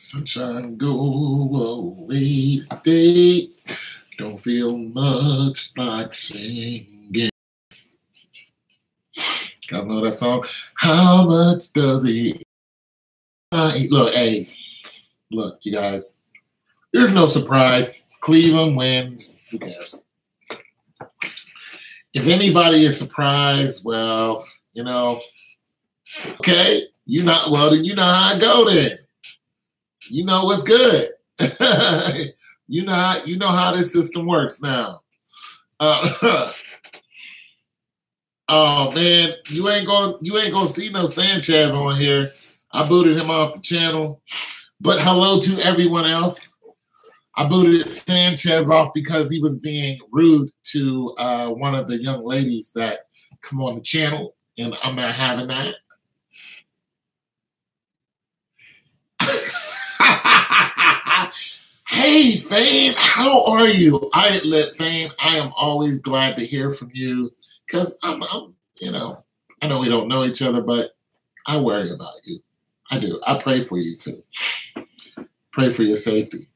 Sunshine go away today. Don't feel much like singing. You guys know that song? How much does it? Look, hey, look, you guys. There's no surprise. Cleveland wins. Who cares? If anybody is surprised, well, you know, okay, you not well, then you know how I go then. You know what's good. you know how this system works now. Oh man, you ain't gonna see no Sanchez on here. I booted him off the channel. But hello to everyone else. I booted Sanchez off because he was being rude to one of the young ladies that come on the channel, and I'm not having that. Hey, Fame, how are you? I lit Fame. I am always glad to hear from you because I'm, you know, I know we don't know each other, but I worry about you. I do. I pray for you too. Pray for your safety.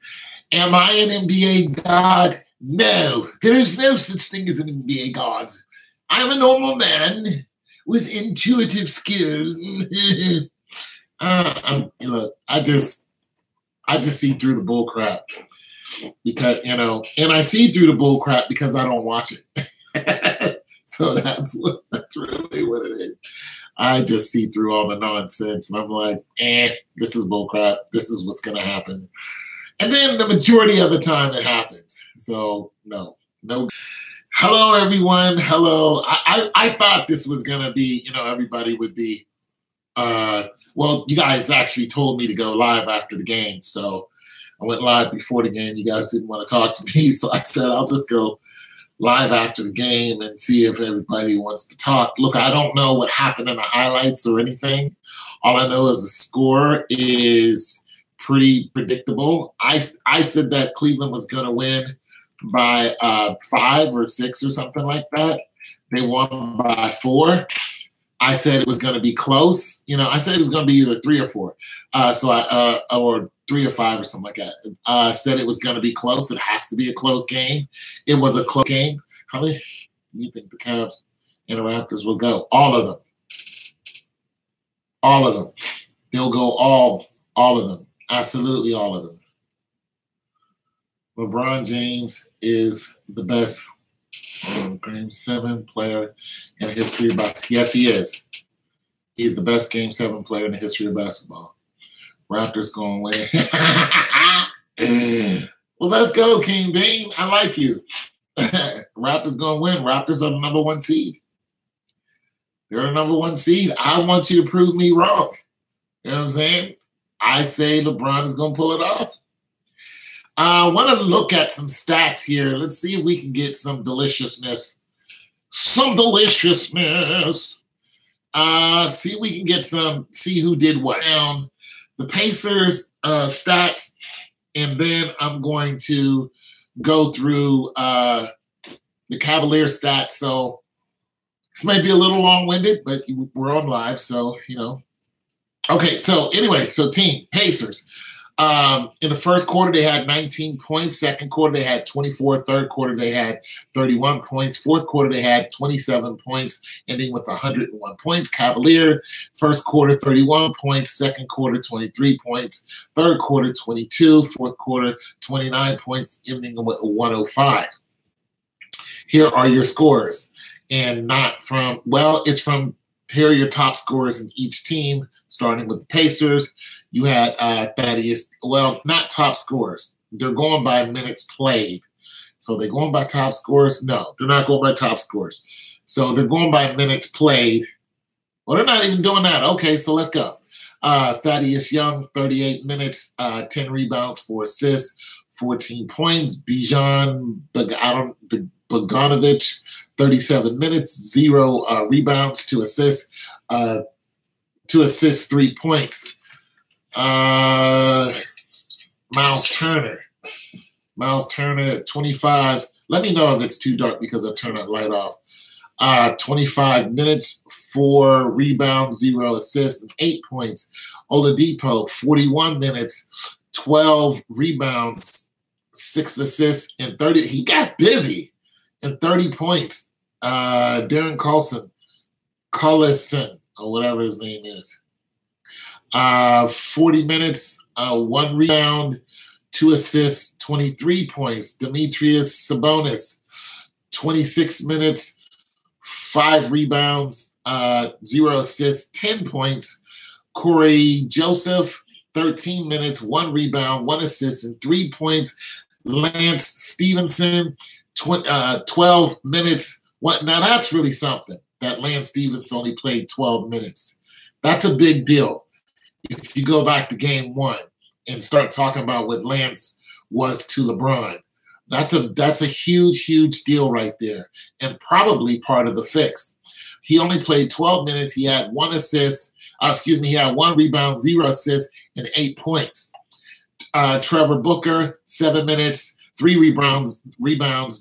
Am I an NBA god? No, there's no such thing as an NBA god. I'm a normal man with intuitive skills. Look, I just see through the bull crap because, you know, and I see through the bull crap because I don't watch it. So that's really what it is. I just see through all the nonsense and I'm like, this is bull crap. This is what's going to happen. And then the majority of the time it happens. So no. Hello, everyone. Hello. I thought this was going to be, you know, everybody would be, well, you guys actually told me to go live after the game. So I went live before the game. You guys didn't want to talk to me. So I said, I'll just go live after the game and see if everybody wants to talk. Look, I don't know what happened in the highlights or anything. All I know is the score is pretty predictable. I said that Cleveland was going to win by 5 or 6 or something like that. They won by 4. I said it was going to be close. You know, I said it was going to be either 3 or 4. Or 3 or 5 or something like that. I said it was going to be close. It has to be a close game. It was a close game. How many do you think the Cavs and the Raptors will go? All of them. All of them. They'll go all of them. Absolutely all of them. LeBron James is the best Game 7 player in the history of basketball. Yes, he is. He's the best Game 7 player in the history of basketball. Raptors going to win. Well, let's go, King Bean. I like you. Raptors going to win. Raptors are the number 1 seed. They're the number 1 seed. I want you to prove me wrong. You know what I'm saying? I say LeBron is going to pull it off. I want to look at some stats here. Let's see if we can get some deliciousness. Some deliciousness. See if we can get some, see who did what. Down the Pacers stats, and then I'm going to go through the Cavaliers stats. So this might be a little long-winded, but we're on live, so, you know. Okay, so anyway, so team, Pacers. In the first quarter, they had 19 points. Second quarter, they had 24. Third quarter, they had 31 points. Fourth quarter, they had 27 points, ending with 101 points. Cavalier, first quarter, 31 points. Second quarter, 23 points. Third quarter, 22. Fourth quarter, 29 points, ending with 105. Here are your scores. And not from, well, it's from, here are your top scorers in each team, starting with the Pacers. You had Thaddeus, well, not top scorers. They're going by minutes played. So they're going by top scorers? No, they're not going by top scorers. So they're going by minutes played. Well, they're not even doing that. Okay, so let's go. Thaddeus Young, 38 minutes, 10 rebounds, 4 assists, 14 points. Bijan Bogdanovic, 37 minutes, 0 rebounds, 2 assists, 3 points. Miles Turner, 25. Let me know if it's too dark because I turn that light off. 25 minutes, 4 rebounds, 0 assists, and 8 points. Oladipo, 41 minutes, 12 rebounds, 6 assists, and 30. He got busy and 30 points. Darren Collison, or whatever his name is. 40 minutes, 1 rebound, 2 assists, 23 points. Demetrius Sabonis, 26 minutes, 5 rebounds, 0 assists, 10 points. Corey Joseph, 13 minutes, 1 rebound, 1 assist, and 3 points. Lance Stevenson, 12 minutes. Now that's really something, that Lance Stevenson only played 12 minutes. That's a big deal. If you go back to game 1 and start talking about what Lance was to LeBron, that's a huge, huge deal right there, and probably part of the fix. He only played 12 minutes. He had 1 assist. He had 1 rebound, 0 assists, and 8 points. Trevor Booker, 7 minutes, 3 rebounds,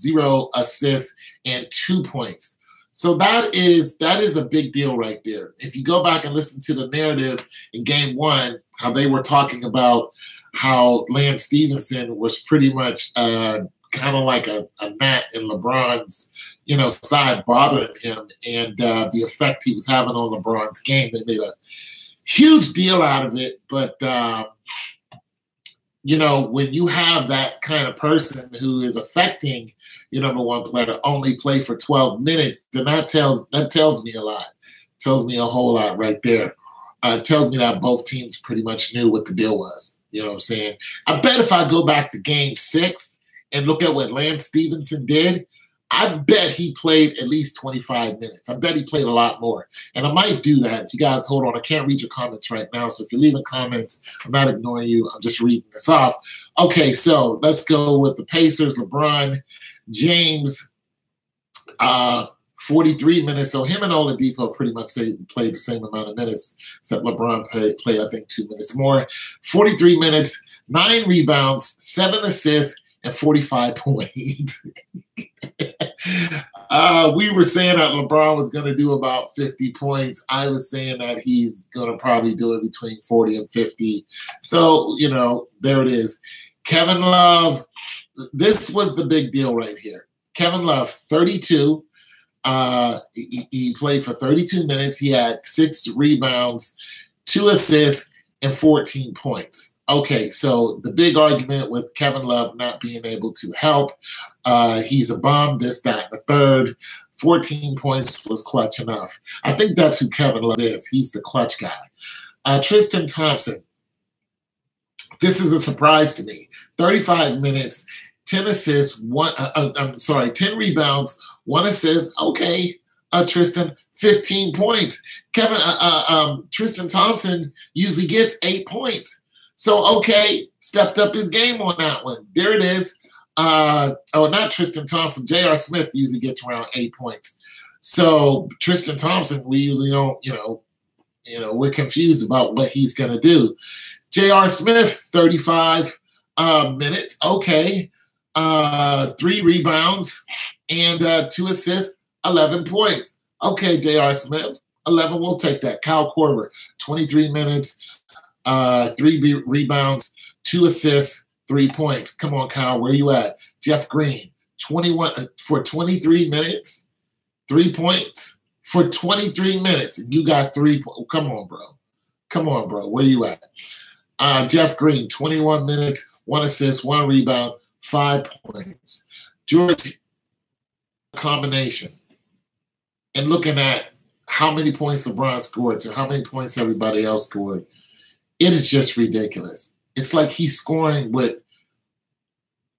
0 assists, and 2 points. So that is a big deal right there. If you go back and listen to the narrative in game 1, how they were talking about how Lance Stevenson was pretty much kind of like a gnat in LeBron's, side, bothering him, and the effect he was having on LeBron's game. They made a huge deal out of it, but when you have that kind of person who is affecting your number 1 player to only play for 12 minutes, then that tells me a lot. Tells me a whole lot right there. Tells me that both teams pretty much knew what the deal was. You know what I'm saying? I bet if I go back to game 6 and look at what Lance Stevenson did, I bet he played at least 25 minutes. I bet he played a lot more. And I might do that. If you guys hold on, I can't read your comments right now. So if you're leaving comments, I'm not ignoring you. I'm just reading this off. Okay, so let's go with the Pacers. LeBron James, 43 minutes. So him and Oladipo pretty much played the same amount of minutes, except LeBron played I think, 2 minutes more. 43 minutes, 9 rebounds, 7 assists, and 45 points. We were saying that LeBron was going to do about 50 points. I was saying that he's going to probably do it between 40 and 50. So, there it is. Kevin Love, this was the big deal right here. Kevin Love, 32. He played for 32 minutes. He had 6 rebounds, 2 assists, and 14 points. Okay, so the big argument with Kevin Love not being able to help, he's a bum, this, that, and the third. 14 points was clutch enough. I think that's who Kevin Love is. He's the clutch guy. Tristan Thompson, this is a surprise to me. 35 minutes, 10 assists, 10 rebounds, 1 assist. Okay, Tristan, 15 points. Tristan Thompson usually gets 8 points. So, okay, stepped up his game on that one. There it is. Not Tristan Thompson. J.R. Smith usually gets around 8 points. So, Tristan Thompson, we usually don't, we're confused about what he's going to do. J.R. Smith, 35 minutes. Okay. 3 rebounds and 2 assists, 11 points. Okay, J.R. Smith, 11, we'll take that. Kyle Korver, 23 minutes. 3 rebounds, 2 assists, 3 points. Come on, Kyle, where you at? Jeff Green, 21 for 23 minutes, 3 points for 23 minutes. You got 3 points. Come on, bro. Come on, bro. Where you at? Jeff Green, 21 minutes, 1 assist, 1 rebound, 5 points. George, combination. And looking at how many points LeBron scored to how many points everybody else scored, it is just ridiculous. It's like he's scoring with,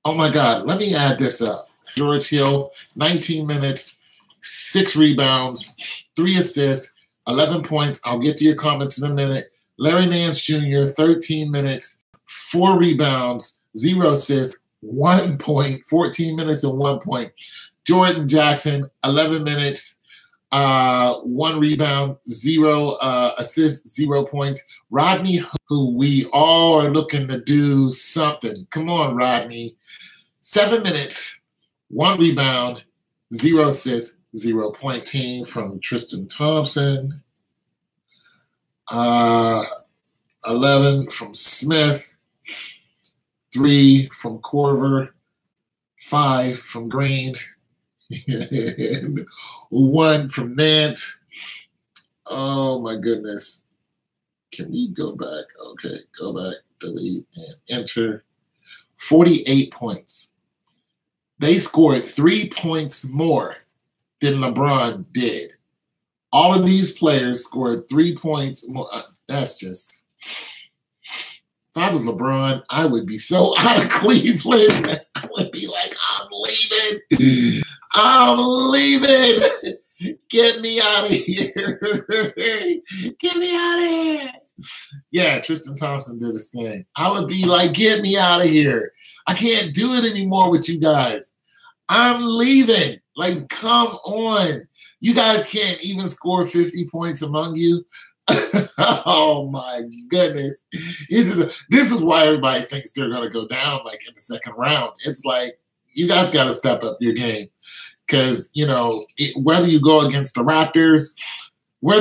oh my God, let me add this up. George Hill, 19 minutes, 6 rebounds, 3 assists, 11 points. I'll get to your comments in a minute. Larry Nance Jr., 13 minutes, 4 rebounds, 0 assists, 1 point, 14 minutes and 1 point. Jordan Jackson, 11 minutes, 1 rebound, 0 assists, 0 points. Rodney, who we all are looking to do something. Come on, Rodney. 7 minutes, 1 rebound, 0 assists, 0 point. Team from Tristan Thompson. 11 from Smith. 3 from Corver, 5 from Green, and 1 from Nance. Oh my goodness. Can we go back? Okay, go back, delete, and enter. 48 points. They scored 3 points more than LeBron did. All of these players scored 3 points more. That's just, if I was LeBron, I would be so out of Cleveland. I would be like, I'm leaving. I'm leaving. Get me out of here. Get me out of here. Yeah, Tristan Thompson did his thing. I would be like, get me out of here. I can't do it anymore with you guys. I'm leaving. Like, come on. You guys can't even score 50 points among you. Oh, my goodness. This is why everybody thinks they're going to go down, like, in the second round. It's like, you guys got to step up your game. Because, you know, whether you go against the Raptors or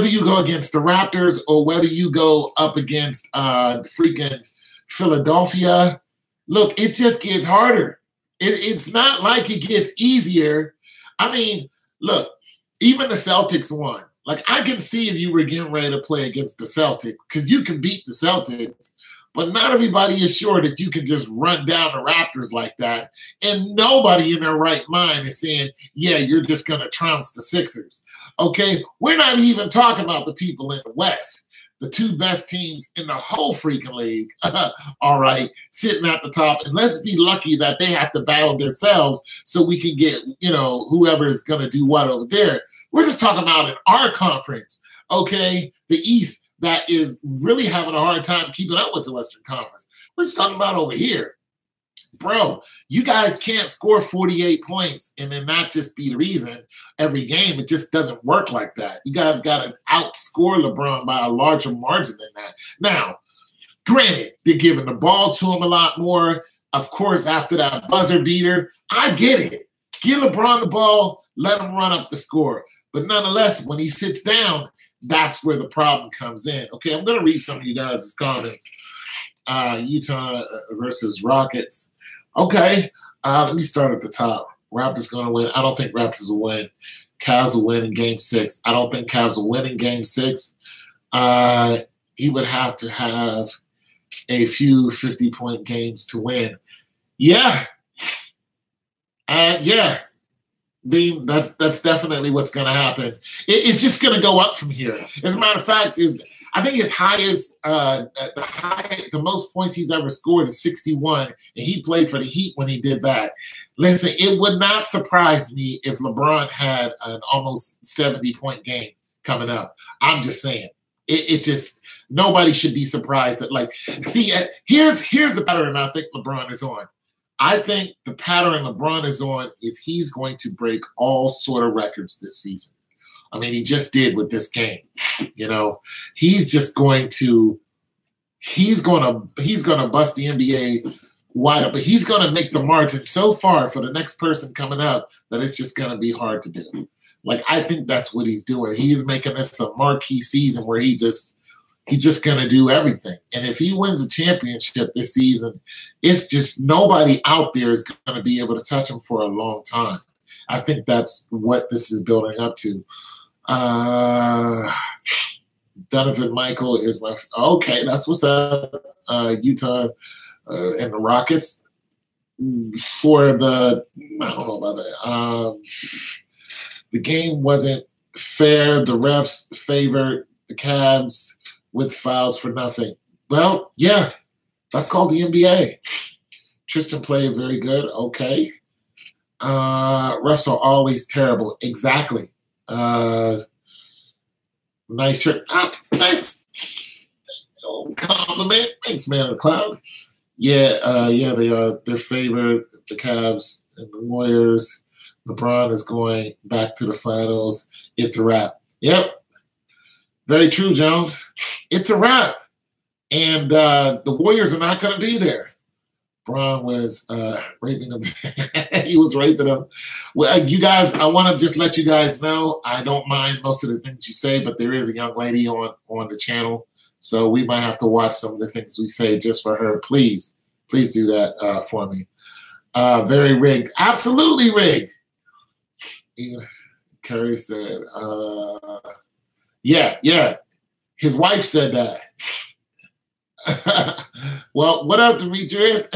whether you go up against freaking Philadelphia, look, it just gets harder. It's not like it gets easier. I mean, look, even the Celtics won. Like, I can see if you were getting ready to play against the Celtics, because you can beat the Celtics, but not everybody is sure that you can just run down the Raptors like that. And nobody in their right mind is saying, yeah, you're just going to trounce the Sixers. Okay, we're not even talking about the people in the West, the 2 best teams in the whole freaking league, all right, sitting at the top. And let's be lucky that they have to battle themselves so we can get, you know, whoever is going to do what over there. We're just talking about in our conference, okay, the East, that is really having a hard time keeping up with the Western Conference. We're just talking about over here. Bro, you guys can't score 48 points and then not just be the reason every game. It just doesn't work like that. You guys got to outscore LeBron by a larger margin than that. Now, granted, they're giving the ball to him a lot more. Of course, after that buzzer beater, I get it. Give LeBron the ball, let him run up the score. But nonetheless, when he sits down, that's where the problem comes in. Okay, I'm going to read some of you guys' comments. Utah versus Rockets. Okay, let me start at the top. Raptors going to win. I don't think Raptors will win. Cavs will win in Game 6. I don't think Cavs will win in Game 6. He would have to have a few 50-point games to win. Yeah. Yeah. That's definitely what's going to happen. It's just going to go up from here. As a matter of fact, I think his highest, the most points he's ever scored is 61, and he played for the Heat when he did that. Listen, it would not surprise me if LeBron had an almost 70-point game coming up. I'm just saying. It just, nobody should be surprised that, like, see, here's the pattern I think LeBron is on. I think the pattern LeBron is on is he's going to break all sort of records this season. I mean, he just did with this game. You know, he's going to bust the NBA wide up, but he's going to make the margin so far for the next person coming up that it's just going to be hard to do. Like, I think that's what he's doing. He's making this a marquee season where he's just going to do everything. And if he wins a championship this season, it's just nobody out there is going to be able to touch him for a long time. I think that's what this is building up to. Donovan Michael is my – okay, that's what's up. Utah and the Rockets. For the – I don't know about that. The game wasn't fair. The refs favored the Cavs with fouls for nothing. Well, yeah, that's called the NBA. Tristan played very good. Okay. Refs are always terrible. Exactly. Nice shirt. Thanks. Compliment. Thanks, man of the cloud. Yeah, they are. They're favored. The Cavs and the Warriors. LeBron is going back to the finals. It's a wrap. Yep. Very true, Jones. It's a wrap. And the Warriors are not going to be there. Braun was raping them. He was raping them. Well, you guys, I want to just let you guys know, I don't mind most of the things you say, but there is a young lady on the channel. So we might have to watch some of the things we say just for her. Please Please do that for me. Very rigged. Absolutely rigged. Even Curry said, yeah. His wife said that. Well, what up, Demetrius?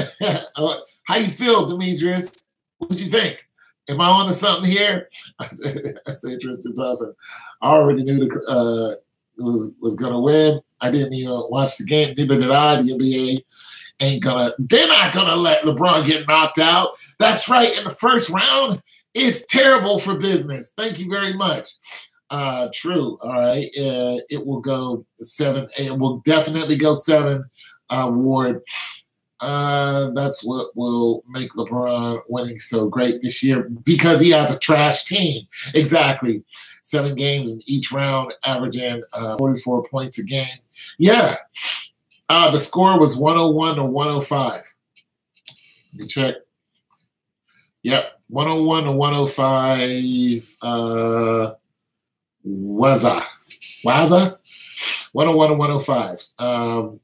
How you feel, Demetrius? What you think? Am I on to something here? I said Tristan Thompson. I already knew was gonna win. I didn't even watch the game. Neither did I. The NBA they're not gonna let LeBron get knocked out. That's right. In the first round, it's terrible for business. Thank you very much. True. All right. It will go 7. It will definitely go 7. Ward. That's what will make LeBron winning so great this year because he has a trash team. Exactly. 7 games in each round, averaging 44 points a game. Yeah. The score was 101 to 105. Let me check. Yep. 101 to 105. Waza. 101 to 105.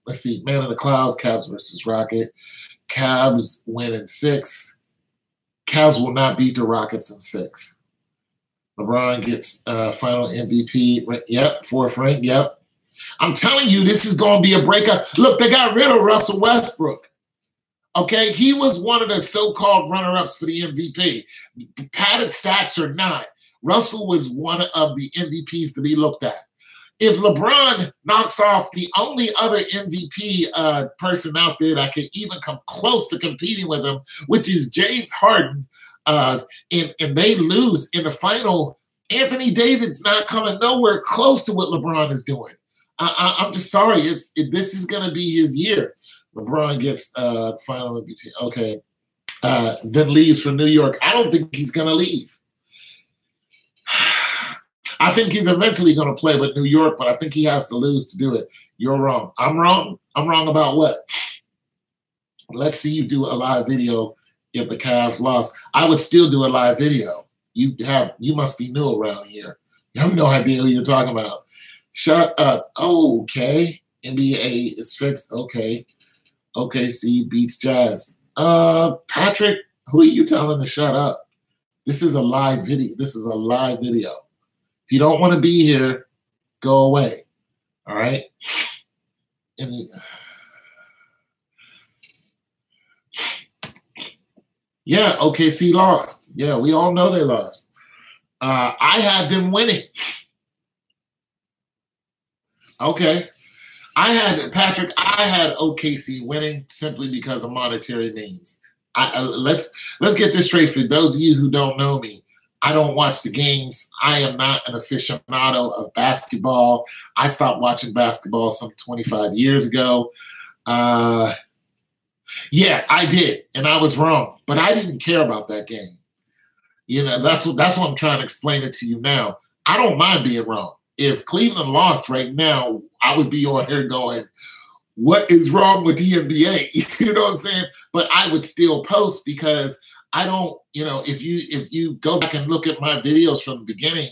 Let's see. Man in the Clouds, Cavs versus Rocket. Cavs win in 6. Cavs will not beat the Rockets in 6. LeBron gets final MVP. Yep. 4th ring. Yep. I'm telling you, this is going to be a breakup. Look, they got rid of Russell Westbrook. Okay? He was one of the so-called runner-ups for the MVP. Padded stats or not, Russell was one of the MVPs to be looked at. If LeBron knocks off the only other MVP person out there that can even come close to competing with him, which is James Harden, and they lose in the final, Anthony Davis not coming nowhere close to what LeBron is doing. I'm just sorry. This is going to be his year. LeBron gets final MVP. Okay. Then leaves for New York. I don't think he's going to leave. I think he's eventually going to play with New York, but I think he has to lose to do it. You're wrong. I'm wrong. I'm wrong about what? Let's see you do a live video if the Cavs lost. I would still do a live video. You must be new around here. You have no idea who you're talking about. Shut up. Okay. NBA is fixed. Okay. OKC beats Jazz. Patrick, who are you telling to shut up? This is a live video. This is a live video. If you don't want to be here, go away. All right? And yeah, OKC lost. Yeah, we all know they lost. I had them winning. Okay. Patrick, I had OKC winning simply because of monetary means. Let's get this straight for those of you who don't know me. I don't watch the games. I am not an aficionado of basketball. I stopped watching basketball some 25 years ago. Yeah, I did, and I was wrong, but I didn't care about that game. You know, that's what I'm trying to explain it to you now. I don't mind being wrong. If Cleveland lost right now, I would be on here going, what is wrong with the NBA? You know what I'm saying? But I would still post because I don't, you know, if you go back and look at my videos from the beginning,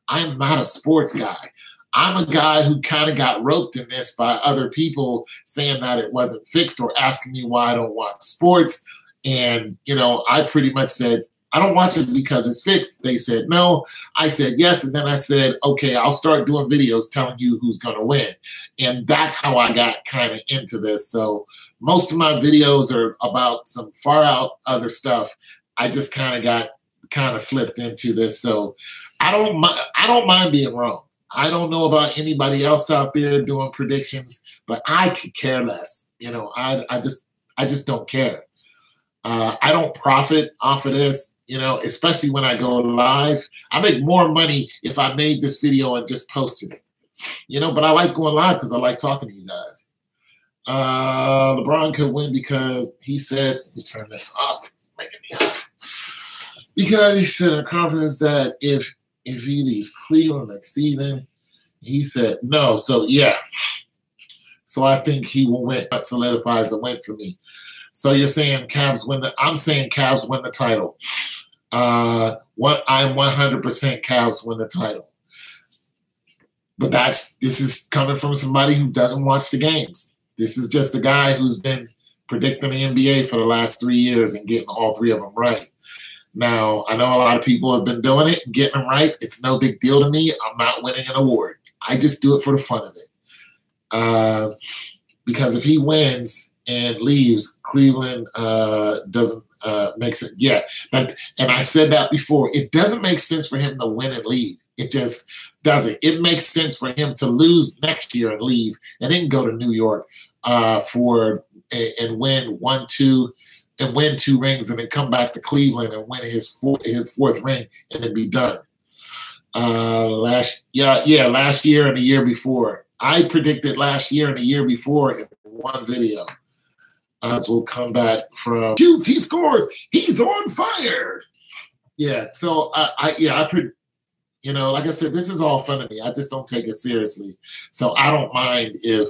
I'm not a sports guy. I'm a guy who kind of got roped in this by other people saying that it wasn't fixed or asking me why I don't watch sports. And, you know, I pretty much said, I don't watch it because it's fixed. They said no. I said yes. And then I said, okay, I'll start doing videos telling you who's going to win. And that's how I got kind of into this. So most of my videos are about some far out other stuff. I just kind of slipped into this. So I don't mind being wrong. I don't know about anybody else out there doing predictions, but I could care less. You know, I just don't care. I don't profit off of this, you know, especially when I go live. I make more money if I made this video and just posted it, you know, but I like going live because I like talking to you guys. LeBron could win because he said, let me turn this off. It's making me hot. Because he said in confidence that if he leaves Cleveland next season, he said no. So, yeah. So I think he will win. That solidifies a win for me. So you're saying Cavs win I'm saying Cavs win the title. I'm 100% Cavs win the title. But this is coming from somebody who doesn't watch the games. This is just a guy who's been predicting the NBA for the last 3 years and getting all 3 of them right. Now, I know a lot of people have been doing it and getting them right. It's no big deal to me. I'm not winning an award. I just do it for the fun of it. Because if he wins and leaves, Cleveland doesn't make sense. Yeah, and I said that before. It doesn't make sense for him to win and leave. It just doesn't. It makes sense for him to lose next year and leave, and then go to New York and win 1-2 and win 2 rings, and then come back to Cleveland and win his fourth ring, and then be done. Last year and the year before. I predicted last year and the year before in one video. We'll come back from shoots, he scores, he's on fire. Yeah, so like I said, this is all fun to me. I just don't take it seriously. So I don't mind if,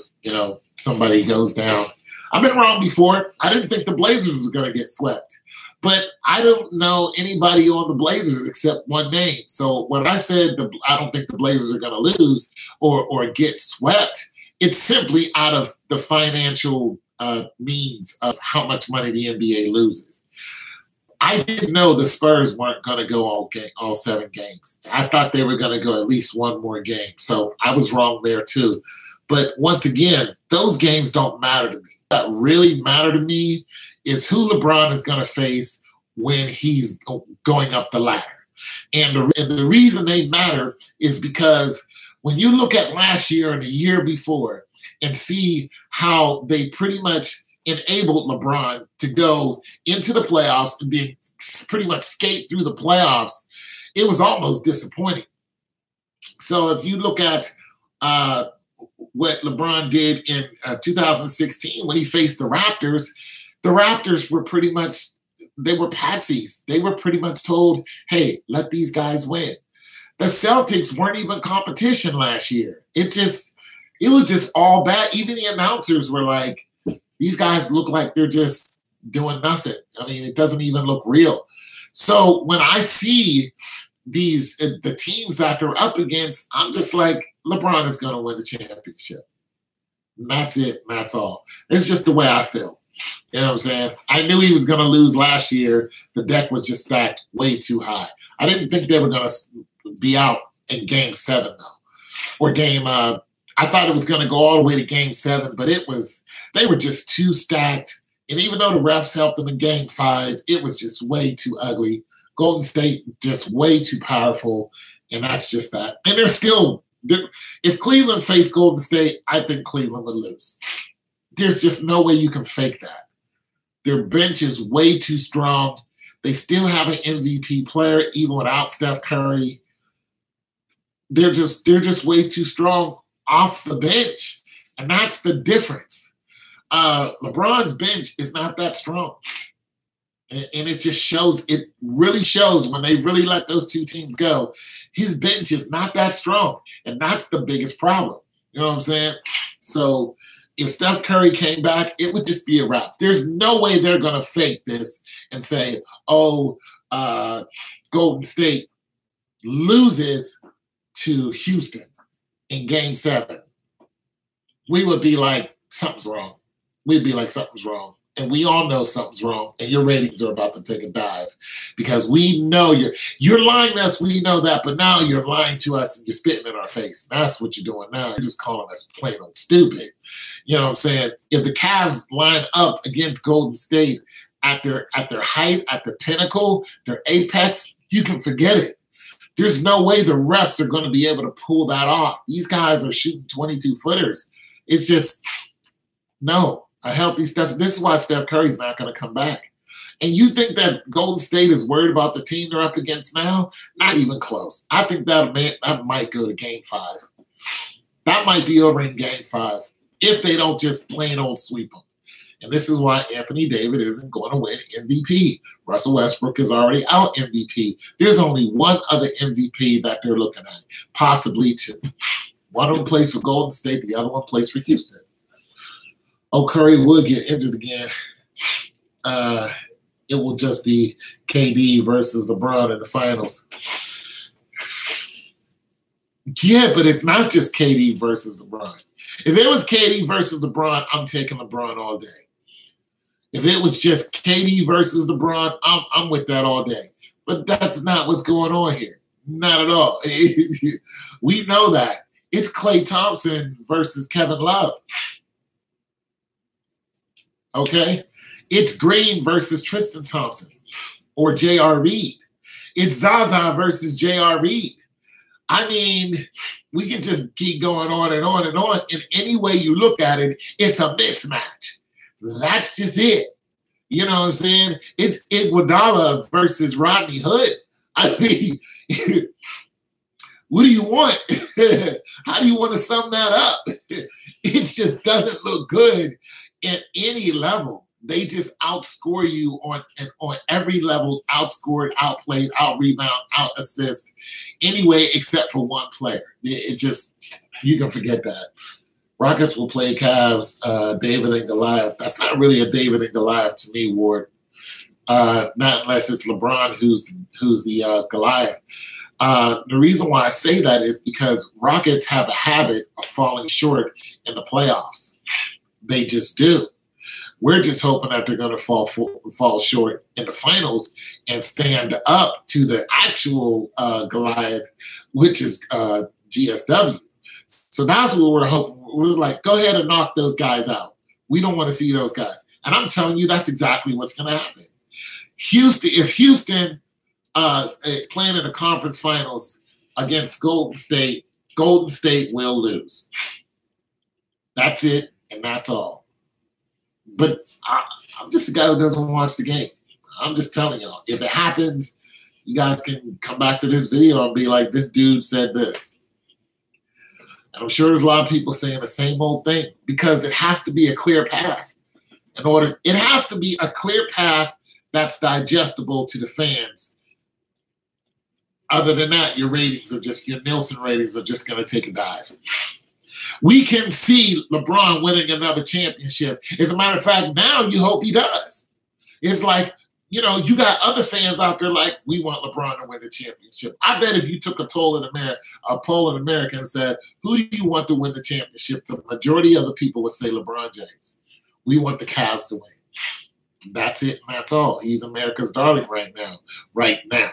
somebody goes down. I've been wrong before. I didn't think the Blazers was going to get swept. But I don't know anybody on the Blazers except one name. So when I said I don't think the Blazers are going to lose or get swept, it's simply out of the financial means of how much money the NBA loses. I didn't know the Spurs weren't going to go all 7 games. I thought they were going to go at least 1 more game. So I was wrong there too. But once again, those games don't matter to me. What really matter to me is who LeBron is going to face when he's going up the ladder. And the reason they matter is because when you look at last year and the year before and see how they pretty much enabled LeBron to go into the playoffs and then pretty much skate through the playoffs, it was almost disappointing. So if you look at what LeBron did in 2016 when he faced the Raptors were pretty much, they were patsies. They were pretty much told, hey, let these guys win. The Celtics weren't even competition last year. It was just all bad. Even the announcers were like, these guys look like they're just doing nothing. I mean, it doesn't even look real. So when I see the teams that they're up against, I'm just like, LeBron is going to win the championship. And that's it. And that's all. It's just the way I feel. You know what I'm saying? I knew he was going to lose last year. The deck was just stacked way too high. I didn't think they were going to be out in Game 7, though. Or I thought it was going to go all the way to Game 7, but they were just too stacked. And even though the refs helped them in Game 5, it was just way too ugly. Golden State just way too powerful, and that's just that. And if Cleveland faced Golden State, I think Cleveland would lose. There's just no way you can fake that. Their bench is way too strong. They still have an MVP player, even without Steph Curry. They're just way too strong off the bench, and that's the difference. LeBron's bench is not that strong. And it just shows, it really shows when they really let those two teams go. His bench is not that strong, and that's the biggest problem. You know what I'm saying? So if Steph Curry came back, it would just be a wrap. There's no way they're going to fake this and say, oh, Golden State loses to Houston in Game 7. We would be like, something's wrong. We'd be like, something's wrong. And we all know something's wrong, and your ratings are about to take a dive because we know you're lying to us. We know that, but now you're lying to us and you're spitting in our face. That's what you're doing now. You're just calling us plain old stupid. You know what I'm saying? If the Cavs line up against Golden State at their height, at their pinnacle, their apex, you can forget it. There's no way the refs are going to be able to pull that off. These guys are shooting 22-footers. It's just no. A healthy Steph. This is why Steph Curry's not going to come back. And you think that Golden State is worried about the team they're up against now? Not even close. I think that might go to Game 5. That might be over in Game 5 if they don't just plain old sweep them. And this is why Anthony Davis isn't going to win MVP. Russell Westbrook is already out MVP. There's only one other MVP that they're looking at, possibly 2. One of them plays for Golden State. The other one plays for Houston. Oh, Curry would get injured again. It will just be KD versus LeBron in the finals. Yeah, but it's not just KD versus LeBron. If it was KD versus LeBron, I'm taking LeBron all day. If it was just KD versus LeBron, I'm with that all day. But that's not what's going on here. Not at all. We know that. It's Klay Thompson versus Kevin Love. Okay? It's Green versus Tristan Thompson or J.R. Reed. It's Zaza versus J.R. Reed. I mean, we can just keep going on and on and on. In any way you look at it, it's a mismatch. That's just it. You know what I'm saying? It's Iguodala versus Rodney Hood. I mean, what do you want? How do you want to sum that up? It just doesn't look good at any level. They just outscore you on every level, outscored, outplayed, out-rebound, out-assist, anyway, except for one player. It just, you can forget that. Rockets will play Cavs, David and Goliath. That's not really a David and Goliath to me, Ward. Not unless it's LeBron who's the Goliath. The reason why I say that is because Rockets have a habit of falling short in the playoffs. They just do. We're just hoping that they're going to fall short in the finals and stand up to the actual Goliath, which is GSW. So that's what we're hoping. We're like, go ahead and knock those guys out. We don't want to see those guys. And I'm telling you, that's exactly what's going to happen. If Houston is playing in the conference finals against Golden State will lose. That's it, and that's all. But I'm just a guy who doesn't watch the game. I'm just telling y'all, if it happens, you guys can come back to this video and be like, this dude said this. And I'm sure there's a lot of people saying the same old thing because it has to be a clear path. It has to be a clear path that's digestible to the fans. Other than that, your Nielsen ratings are just going to take a dive. We can see LeBron winning another championship. As a matter of fact, now you hope he does. It's like, you got other fans out there like, we want LeBron to win the championship. I bet if you took a poll in America and said, who do you want to win the championship? The majority of the people would say LeBron James. We want the Cavs to win. That's it, and that's all. He's America's darling right now. Right now.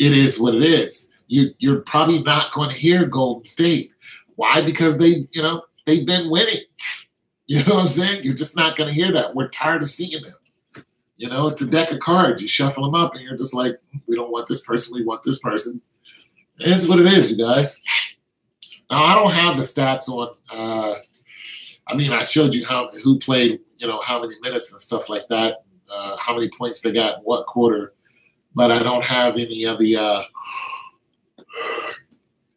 It is what it is. You're probably not going to hear Golden State. Why? Because they've been winning. You know what I'm saying? You're just not going to hear that. We're tired of seeing them. It's a deck of cards. You shuffle them up, and you're just like, we don't want this person. We want this person. It's what it is, you guys. Now, I don't have the stats on. I showed you who played, how many minutes and stuff like that, how many points they got in what quarter. But I don't have any of the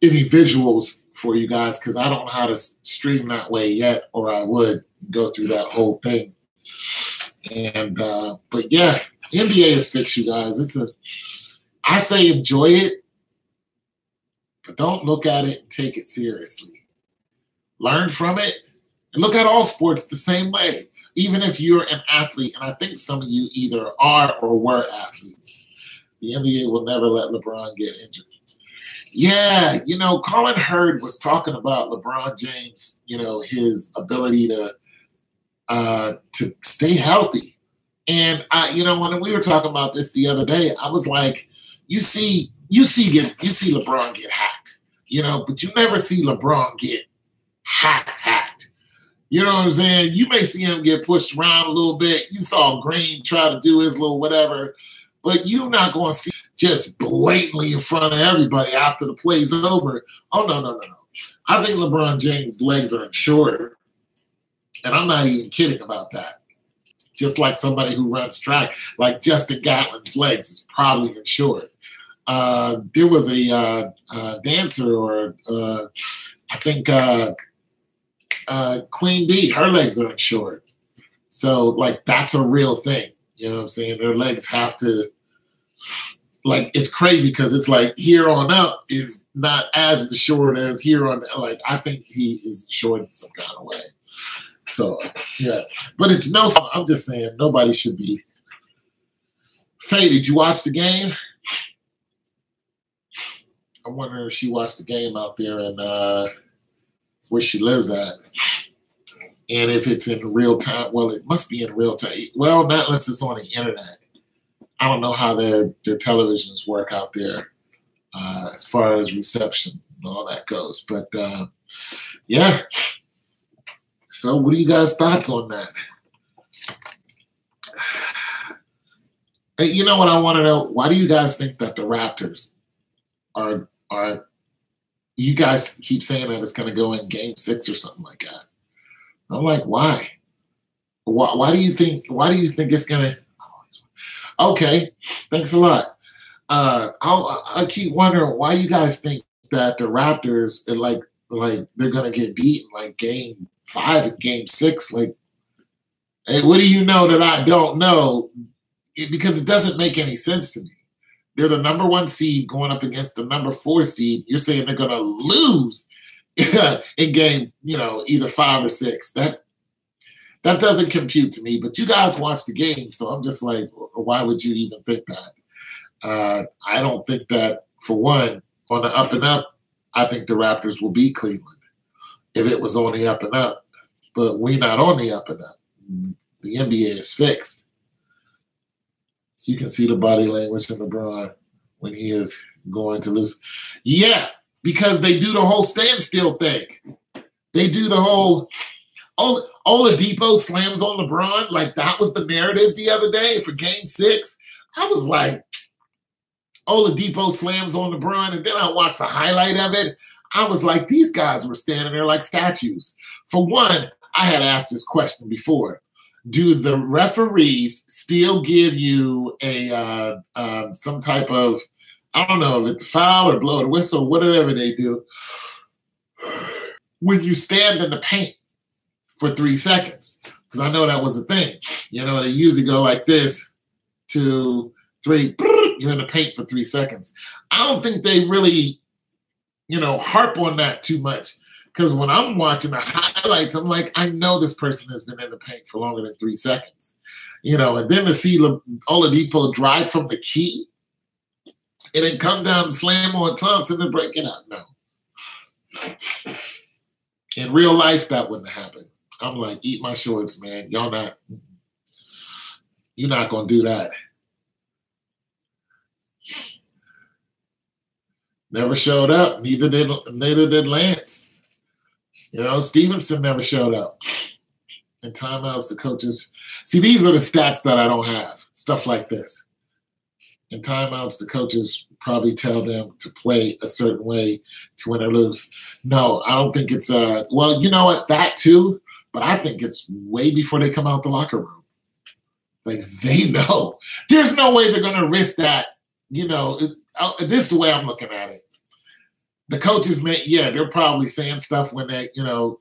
any visuals for you guys because I don't know how to stream that way yet, or I would go through that whole thing. And but yeah, NBA is fixed, you guys. I say enjoy it, but don't look at it and take it seriously. Learn from it and look at all sports the same way. Even if you're an athlete, and I think some of you either are or were athletes. The NBA will never let LeBron get injured. Yeah, Colin Hurd was talking about LeBron James, his ability to stay healthy. And when we were talking about this the other day, I was like, you see LeBron get hacked, but you never see LeBron get hacked. You know what I'm saying? You may see him get pushed around a little bit. You saw Green try to do his little whatever. But you're not going to see just blatantly in front of everybody after the play's over. Oh, no. I think LeBron James' legs are insured. And I'm not even kidding about that. Just like somebody who runs track, like Justin Gatlin's legs is probably insured. There was a dancer, or I think Queen Bee, her legs are insured. So, like, that's a real thing. You know what I'm saying? Their legs have to, it's crazy because it's like here on up is not as short as here on, I think he is short in some kind of way. So, yeah. But I'm just saying, nobody should be. Faye, did you watch the game? I wonder if she watched the game out there and where she lives at. And if it's in real time, well, it must be in real time. Well, not unless it's on the internet. I don't know how their televisions work out there as far as reception and all that goes. But yeah. So what are you guys' thoughts on that? You know what I want to know? Why do you guys think that the Raptors are you guys keep saying that it's going to go in game 6 or something like that? I'm like, why? Why do you think it's going to? Okay, thanks a lot. I keep wondering why you guys think that the Raptors are like they're going to get beaten like game 5 and game 6. Like, hey, what do you know that I don't know? Because it doesn't make any sense to me. They're the number 1 seed going up against the number 4 seed. You're saying they're going to lose in game, either 5 or 6. That doesn't compute to me. But you guys watch the game, so I'm just like, why would you even think that? I don't think that, for one, on the up and up, I think the Raptors will beat Cleveland if it was on the up and up. But we're not on the up and up. The NBA is fixed. You can see the body language in LeBron when he is going to lose. Yeah, because they do the whole standstill thing. They do the whole Oladipo slams on LeBron. Like, that was the narrative the other day for game 6. I was like, Oladipo slams on LeBron, and then I watched the highlight of it. I was like, these guys were standing there like statues. For one, I had asked this question before. Do the referees still give you a some type of, I don't know if it's a foul or blow the whistle, whatever they do, when you stand in the paint for 3 seconds? Because I know that was a thing. They usually go like this, 2, 3, you're in the paint for 3 seconds. I don't think they really, harp on that too much. Because when I'm watching the highlights, I'm like, I know this person has been in the paint for longer than 3 seconds. And then to see Oladipo drive from the key and then come down and slam on Thompson and break it out. No. In real life, that wouldn't happen. I'm like, eat my shorts, man. You're not going to do that. Never showed up. Neither did Lance. Stevenson never showed up. In timeouts, the coaches. See, these are the stats that I don't have. Stuff like this. In timeouts, the coaches probably tell them to play a certain way to win or lose. No, I don't think it's well, you know what? That too. But I think it's way before they come out the locker room. Like, they know. There's no way they're going to risk that. This is the way I'm looking at it. The coaches they're probably saying stuff when they,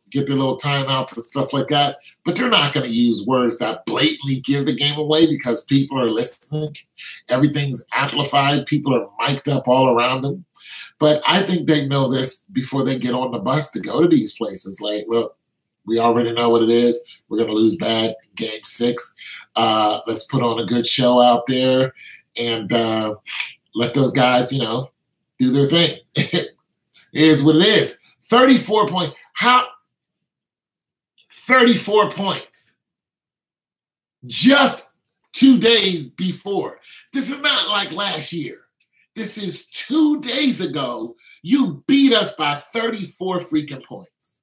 get their little timeouts and stuff like that. But they're not going to use words that blatantly give the game away because people are listening. Everything's amplified. People are mic'd up all around them. But I think they know this before they get on the bus to go to these places. Like, look, we already know what it is. We're going to lose bad game 6. Let's put on a good show out there and let those guys, do their thing. It is what it is. 34 points. 34 points. Just 2 days before. This is not like last year. This is 2 days ago. You beat us by 34 freaking points.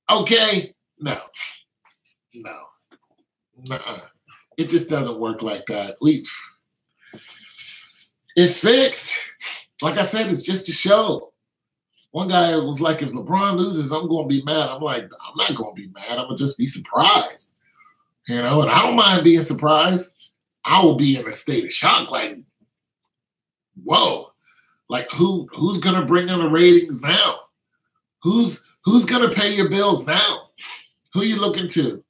Okay? No. Nuh-uh. It just doesn't work like that. It's fixed. Like I said, it's just a show. One guy was like, if LeBron loses, I'm going to be mad. I'm like, I'm not going to be mad. I'm going to just be surprised. And I don't mind being surprised. I will be in a state of shock, like, whoa. Like, who's going to bring in the ratings now? Who's going to pay your bills now? Who you looking to?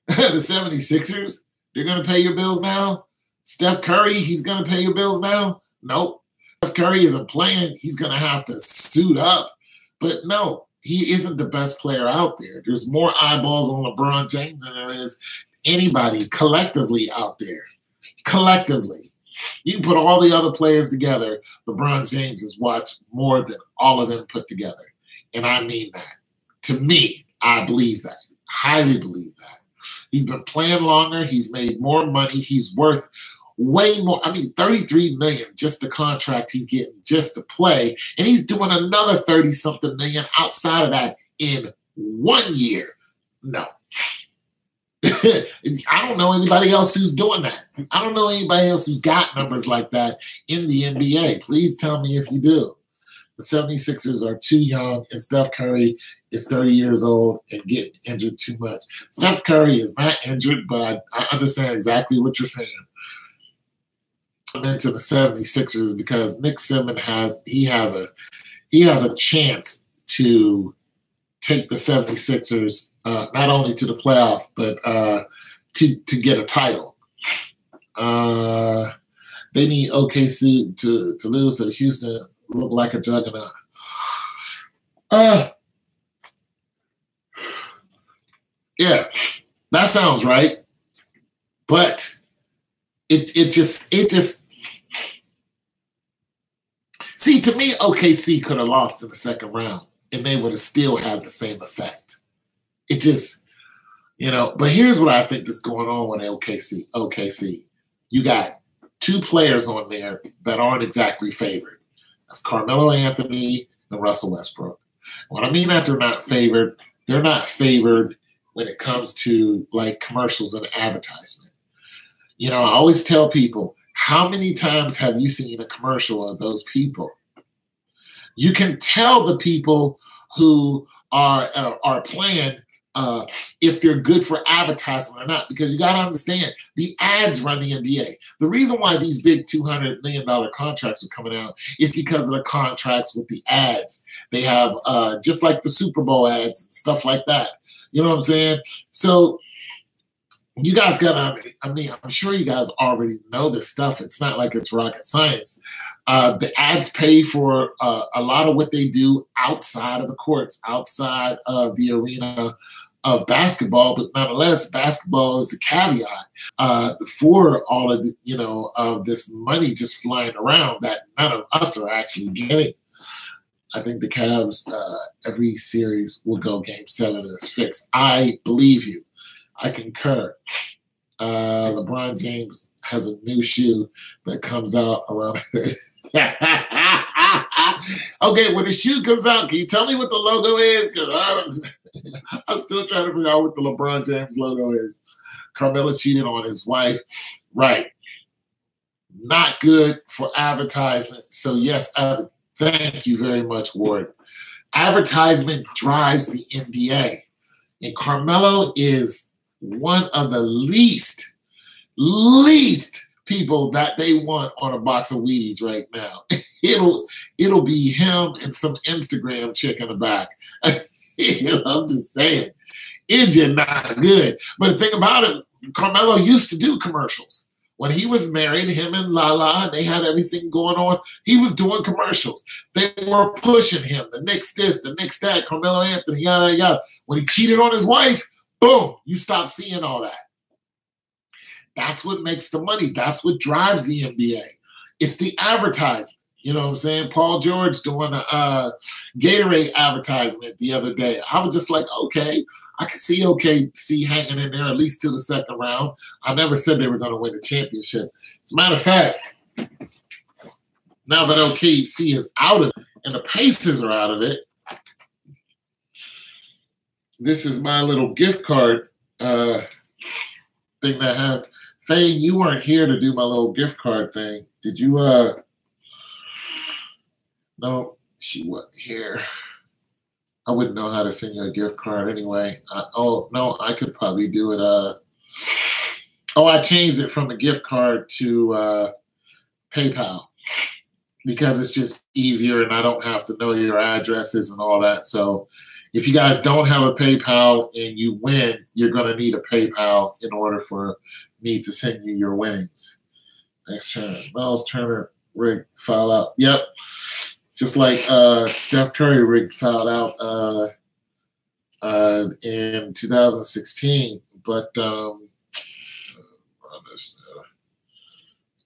The 76ers? They're going to pay your bills now? Steph Curry, he's going to pay your bills now? Nope. Steph Curry isn't playing. He's going to have to suit up. But no, he isn't the best player out there. There's more eyeballs on LeBron James than there is anybody collectively out there. Collectively. You can put all the other players together. LeBron James has watched more than all of them put together. And I mean that. To me, I believe that. highly believe that. He's been playing longer. He's made more money. He's worth way more. I mean, $33 million, just the contract he's getting just to play. And he's doing another 30-something million outside of that in 1 year. No. I don't know anybody else who's doing that. I don't know anybody else who's got numbers like that in the NBA. Please tell me if you do. The 76ers are too young, and Steph Curry is 30 years old and getting injured too much. Steph Curry is not injured, but I understand exactly what you're saying. I mentioned the 76ers because Nick Simmons has a chance to take the 76ers not only to the playoff, but to get a title. They need OKC to lose to Houston. Look like a juggernaut. Yeah, that sounds right. But it just see, to me, OKC could have lost in the second round and they would have still had the same effect. It just, but here's what I think is going on with OKC. You got two players on there that aren't exactly favored. That's Carmelo Anthony and Russell Westbrook. What I mean that they're not favored when it comes to like commercials and advertisement. I always tell people, how many times have you seen a commercial of those people? You can tell the people who are playing if they're good for advertisement or not, because you got to understand the ads run the NBA. The reason why these big $200 million contracts are coming out is because of the contracts with the ads. They have just like the Super Bowl ads and stuff like that. You know what I'm saying? So you guys got to, I'm sure you guys already know this stuff. It's not like it's rocket science. The ads pay for a lot of what they do outside of the courts, outside of the arena of basketball, but nonetheless, basketball is the caveat for all of the, of this money just flying around that none of us are actually getting. I think the Cavs, every series will go game 7 is fixed. I believe you. I concur. LeBron James has a new shoe that comes out around. Okay, when the shoe comes out, can you tell me what the logo is? Because I'm still trying to figure out what the LeBron James logo is. Carmelo cheated on his wife. Right. Not good for advertisement. So, yes, thank you very much, Ward. Advertisement drives the NBA. And Carmelo is one of the least people that they want on a box of Wheaties right now. It'll be him and some Instagram chick in the back. I'm just saying, it's just not good. But the thing about it, Carmelo used to do commercials. When he was married, him and Lala, and they had everything going on, he was doing commercials. They were pushing him. The Knicks this, the Knicks that, Carmelo Anthony, yada, yada. When he cheated on his wife, boom, you stop seeing all that. That's what makes the money. That's what drives the NBA. It's the advertisement. You know what I'm saying? Paul George doing a Gatorade advertisement the other day. I was just like, okay, I could see OKC hanging in there at least till the second round. I never said they were going to win the championship. As a matter of fact, now that OKC is out of it and the Pacers are out of it, this is my little gift card thing that I have. Faye, you weren't here to do my little gift card thing. Did you? No, she wasn't here. I wouldn't know how to send you a gift card anyway. Oh, no, I could probably do it. I changed it from the gift card to PayPal because it's just easier and I don't have to know your addresses and all that. So if you guys don't have a PayPal and you win, you're going to need a PayPal in order for me to send you your winnings. Next turn. Miles Turner rig foul out. Yep. Just like Steph Curry rig fouled out in 2016. But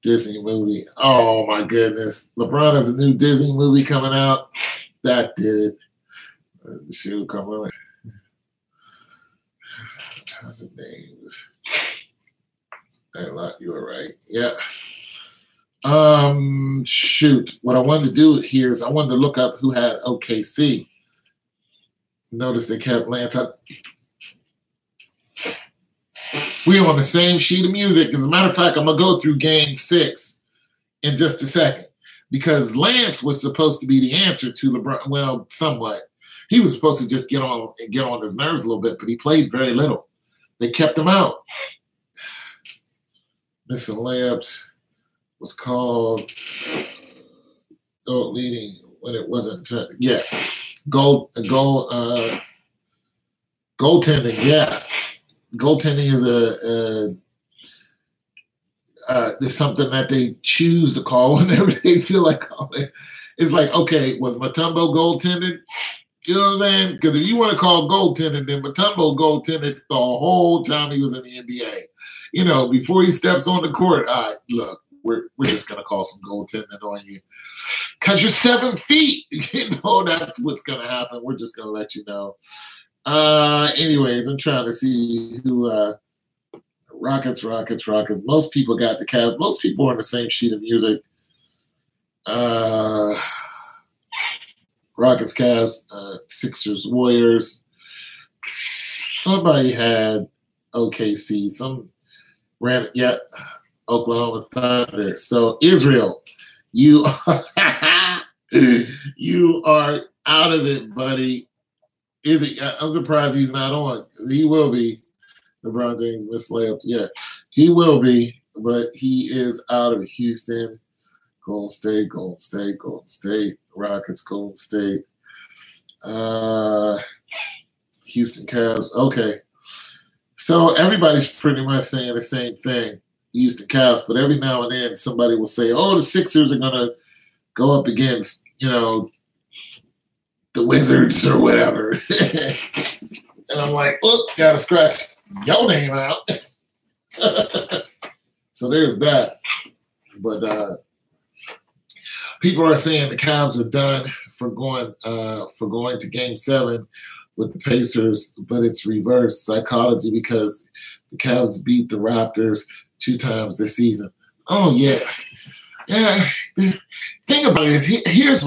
Disney movie. Oh, my goodness. LeBron has a new Disney movie coming out. That did it. The shoe come on. How's it names? You were right. Yeah. Shoot. What I wanted to do here is I wanted to look up who had OKC. Notice they kept Lance up. We're on the same sheet of music. As a matter of fact, I'm going to go through game 6 in just a second because Lance was supposed to be the answer to LeBron. Well, somewhat. He was supposed to just get on his nerves a little bit, but he played very little. They kept him out. Missing layups was called leading when it wasn't. Yeah, goaltending. Yeah, goaltending is something that they choose to call whenever they feel like calling it. It's like, okay, was Mutombo goaltending? You know what I'm saying? Because if you want to call goaltending, then Mutombo goaltended the whole time he was in the NBA. You know, before he steps on the court, all right, look, we're just going to call some goaltending on you. Because you're 7 feet. You know, that's what's going to happen. We're just going to let you know. Anyways, I'm trying to see who Rockets. Most people got the Cavs. Most people are on the same sheet of music. Rockets, Cavs, Sixers, Warriors. Somebody had OKC. Some ran, yeah, Oklahoma Thunder. So Israel, you are out of it, buddy. I'm surprised he's not on. He will be. LeBron James missed layups. Yeah, he will be, but he is out of Houston. Golden State, Rockets, Golden State, Houston Cavs. Okay. So everybody's pretty much saying the same thing, Houston Cavs, but every now and then somebody will say, oh, the Sixers are going to go up against, you know, the Wizards or whatever. And I'm like, oh, got to scratch your name out. So there's that. But people are saying the Cavs are done for going to Game 7 with the Pacers, but it's reverse psychology because the Cavs beat the Raptors 2 times this season. Oh yeah. Think about it. Here's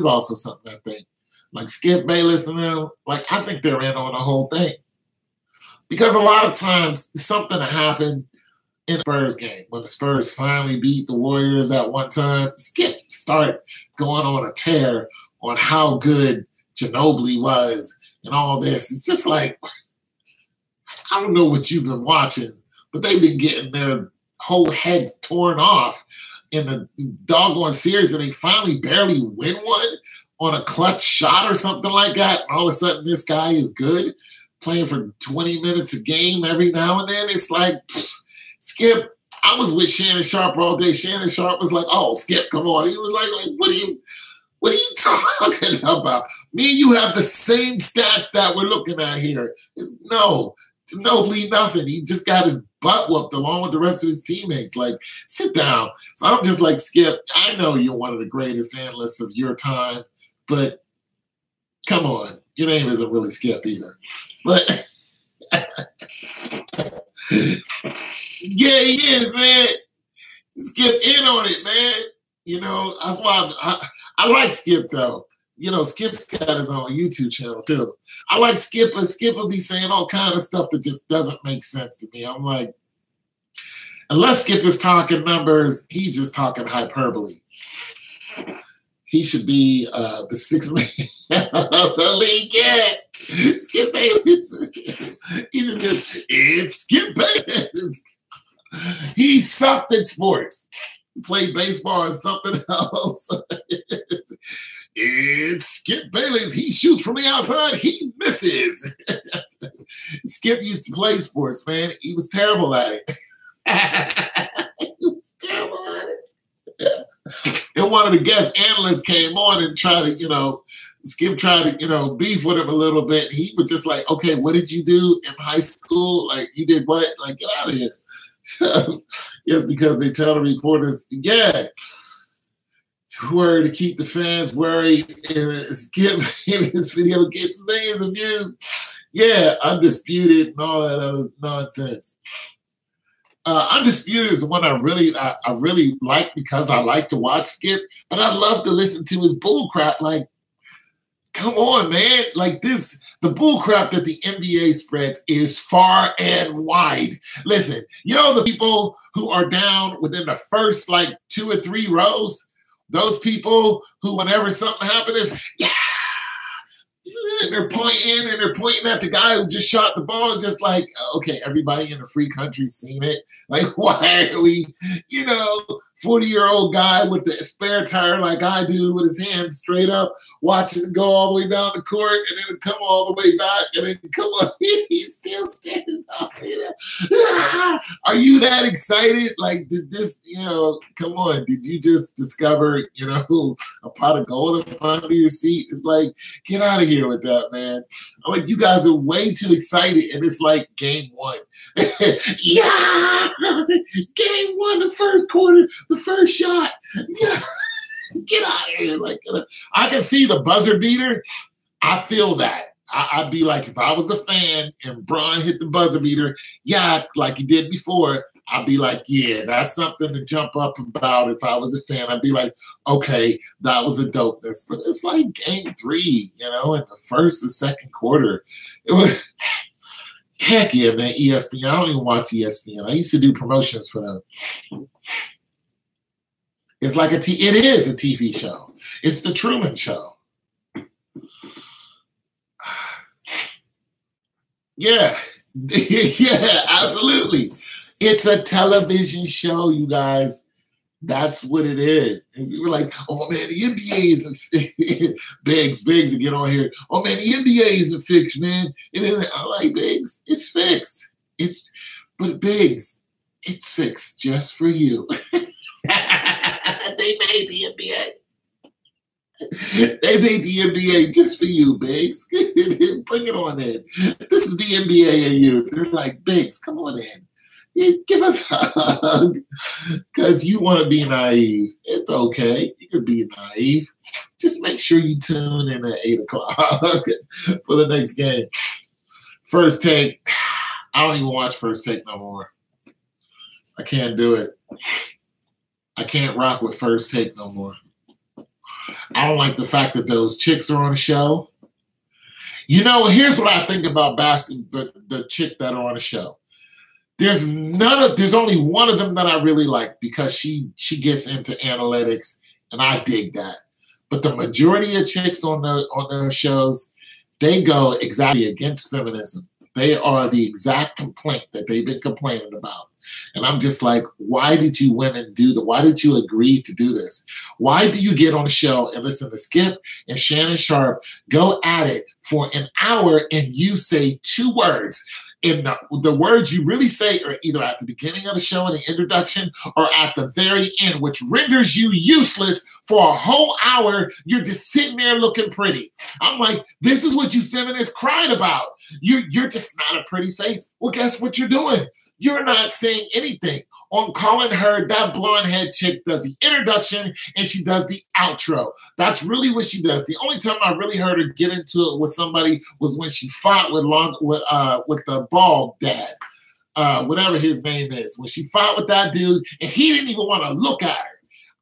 also something I think. Like Skip Bayless and them, like I think they're in on the whole thing. Because a lot of times something happened in the Spurs game when the Spurs finally beat the Warriors at one time. Skip started going on a tear on how good Ginobili was and all this. It's just like, I don't know what you've been watching, but they've been getting their whole heads torn off in the doggone series, and they finally barely win one on a clutch shot or something like that. And all of a sudden, this guy is good, playing for 20 minutes a game every now and then. It's like, Skip, I was with Shannon Sharp all day. Shannon Sharp was like, oh, Skip, come on. He was like, what are you talking about? Me and you have the same stats that we're looking at here. It's nobly nothing. He just got his butt whooped along with the rest of his teammates. Like, sit down. So I'm just like, Skip, I know you're one of the greatest analysts of your time, but come on. Your name isn't really Skip either. But yeah, he is, man. Skip in on it, man. You know, that's why I like Skip, though. You know, Skip's got his own YouTube channel, too. I like Skip, but Skip will be saying all kind of stuff that just doesn't make sense to me. I'm like, unless Skip is talking numbers, he's just talking hyperbole. He should be the 6th man of the league. Yeah. Skip Bayless. It's Skip Bayless. He sucked at sports. He played baseball and something else. It's Skip Bayless. He shoots from the outside. He misses. Skip used to play sports, man. He was terrible at it. He was terrible at it. Yeah. And one of the guest analysts came on and tried to, you know, Skip tried to, beef with him a little bit. He was just like, okay, what did you do in high school? Like, you did what? Like, get out of here. Yes, because they tell the reporters, yeah, worry to keep the fans worried. And Skip in his video gets millions of views. Yeah, Undisputed and all that other nonsense. Undisputed is the one I really like because I like to watch Skip, but I love to listen to his bull crap. Like, come on, man. Like this, the bull crap that the NBA spreads is far and wide. Listen, you know the people who are down within the first like 2 or 3 rows, those people who whenever something happens is, yeah, and they're pointing at the guy who just shot the ball and just like, okay, everybody in the free country's seen it. Like, why are we, 40-year-old guy with the spare tire like I do with his hands straight up, watching it go all the way down the court and then come all the way back and then come on, he's still standing up. Are you that excited? Like, did this, come on, did you just discover, a pot of gold up under your seat? It's like, get out of here with that, man. I'm like, you guys are way too excited and it's like game 1. Yeah, game 1, the first quarter, the first shot. Yeah. Get out of here. Like, I can see the buzzer beater. I feel that. I'd be like, if I was a fan and Bron hit the buzzer beater, yeah, like he did before, I'd be like, yeah, that's something to jump up about. If I was a fan, I'd be like, okay, that was a dopeness. But it's like game 3, in the first and second quarter. It was, heck yeah, man, ESPN. I don't even watch ESPN. I used to do promotions for them. It's like it is a TV show. It's the Truman Show. Yeah. Yeah, absolutely. It's a television show, you guys. That's what it is. And we were like, oh man, the NBA isn't Biggs to get on here. Oh man, the NBA isn't fixed, man. And then I'm like, Biggs, it's fixed. But Biggs, it's fixed just for you. They made the NBA. They made the NBA just for you, Biggs. Bring it on in. This is the NBA and you. They're like, Biggs, come on in. Give us a hug. Because you want to be naive. It's okay. You can be naive. Just make sure you tune in at 8 o'clock for the next game. First Take. I don't even watch First Take no more. I can't do it. I can't rock with First Take no more. I don't like the fact that those chicks are on the show. Here's what I think about the chicks that are on the show. There's only one of them that I really like because she gets into analytics and I dig that. But the majority of chicks on those shows, they go exactly against feminism. They are the exact complaint that they've been complaining about. And I'm just like, why did you women do that? Why did you agree to do this? Why do you get on the show and listen to Skip and Shannon Sharp go at it for an hour and you say 2 words? And the words you really say are either at the beginning of the show in the introduction or at the very end, which renders you useless for a whole hour. You're just sitting there looking pretty. I'm like, this is what you feminists cried about. You're just not a pretty face. Well, guess what you're doing? You're not saying anything. On calling her, that blonde head chick does the introduction and she does the outro. That's really what she does. The only time I really heard her get into it with somebody was when she fought with the bald dad, whatever his name is. When she fought with that dude and he didn't even want to look at her.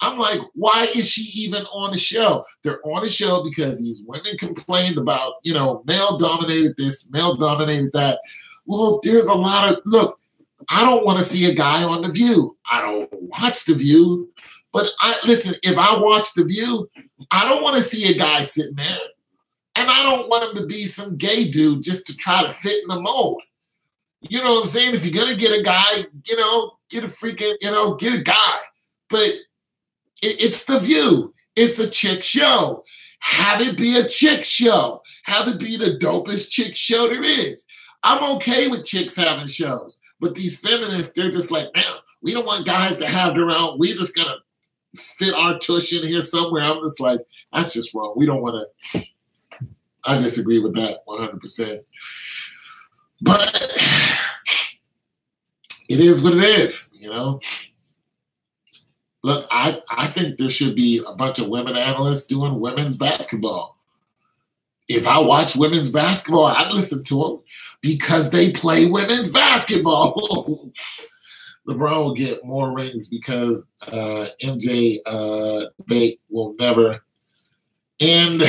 I'm like, why is she even on the show? They're on the show because these women complained about, male dominated this, male dominated that. Well, there's a lot of, look, I don't want to see a guy on The View. I don't watch The View. But listen, if I watch The View, I don't want to see a guy sitting there. And I don't want him to be some gay dude just to try to fit in the mold. You know what I'm saying? If you're going to get a guy, get a freaking, get a guy. But it's The View. It's a chick show. Have it be a chick show. Have it be the dopest chick show there is. I'm okay with chicks having shows. But these feminists, they're just like, man, we don't want guys to have their own. We're just going to fit our tush in here somewhere. I'm just like, that's just wrong. We don't want to. I disagree with that 100%. But it is what it is, Look, I think there should be a bunch of women analysts doing women's basketball. If I watch women's basketball, I'd listen to them because they play women's basketball. LeBron will get more rings because MJ debate will never end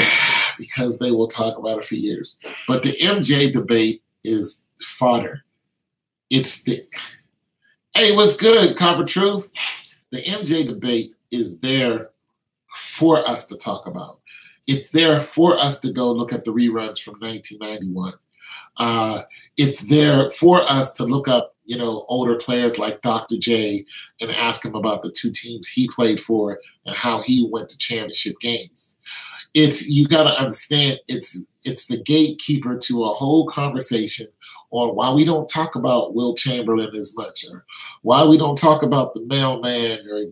because they will talk about it for years. But the MJ debate is fodder. It's the, hey, what's good, Copper Truth? The MJ debate is there for us to talk about. It's there for us to go look at the reruns from 1991. It's there for us to look up, older players like Dr. J and ask him about the two teams he played for and how he went to championship games. You got to understand, it's the gatekeeper to a whole conversation on why we don't talk about Will Chamberlain as much, or why we don't talk about the mailman, or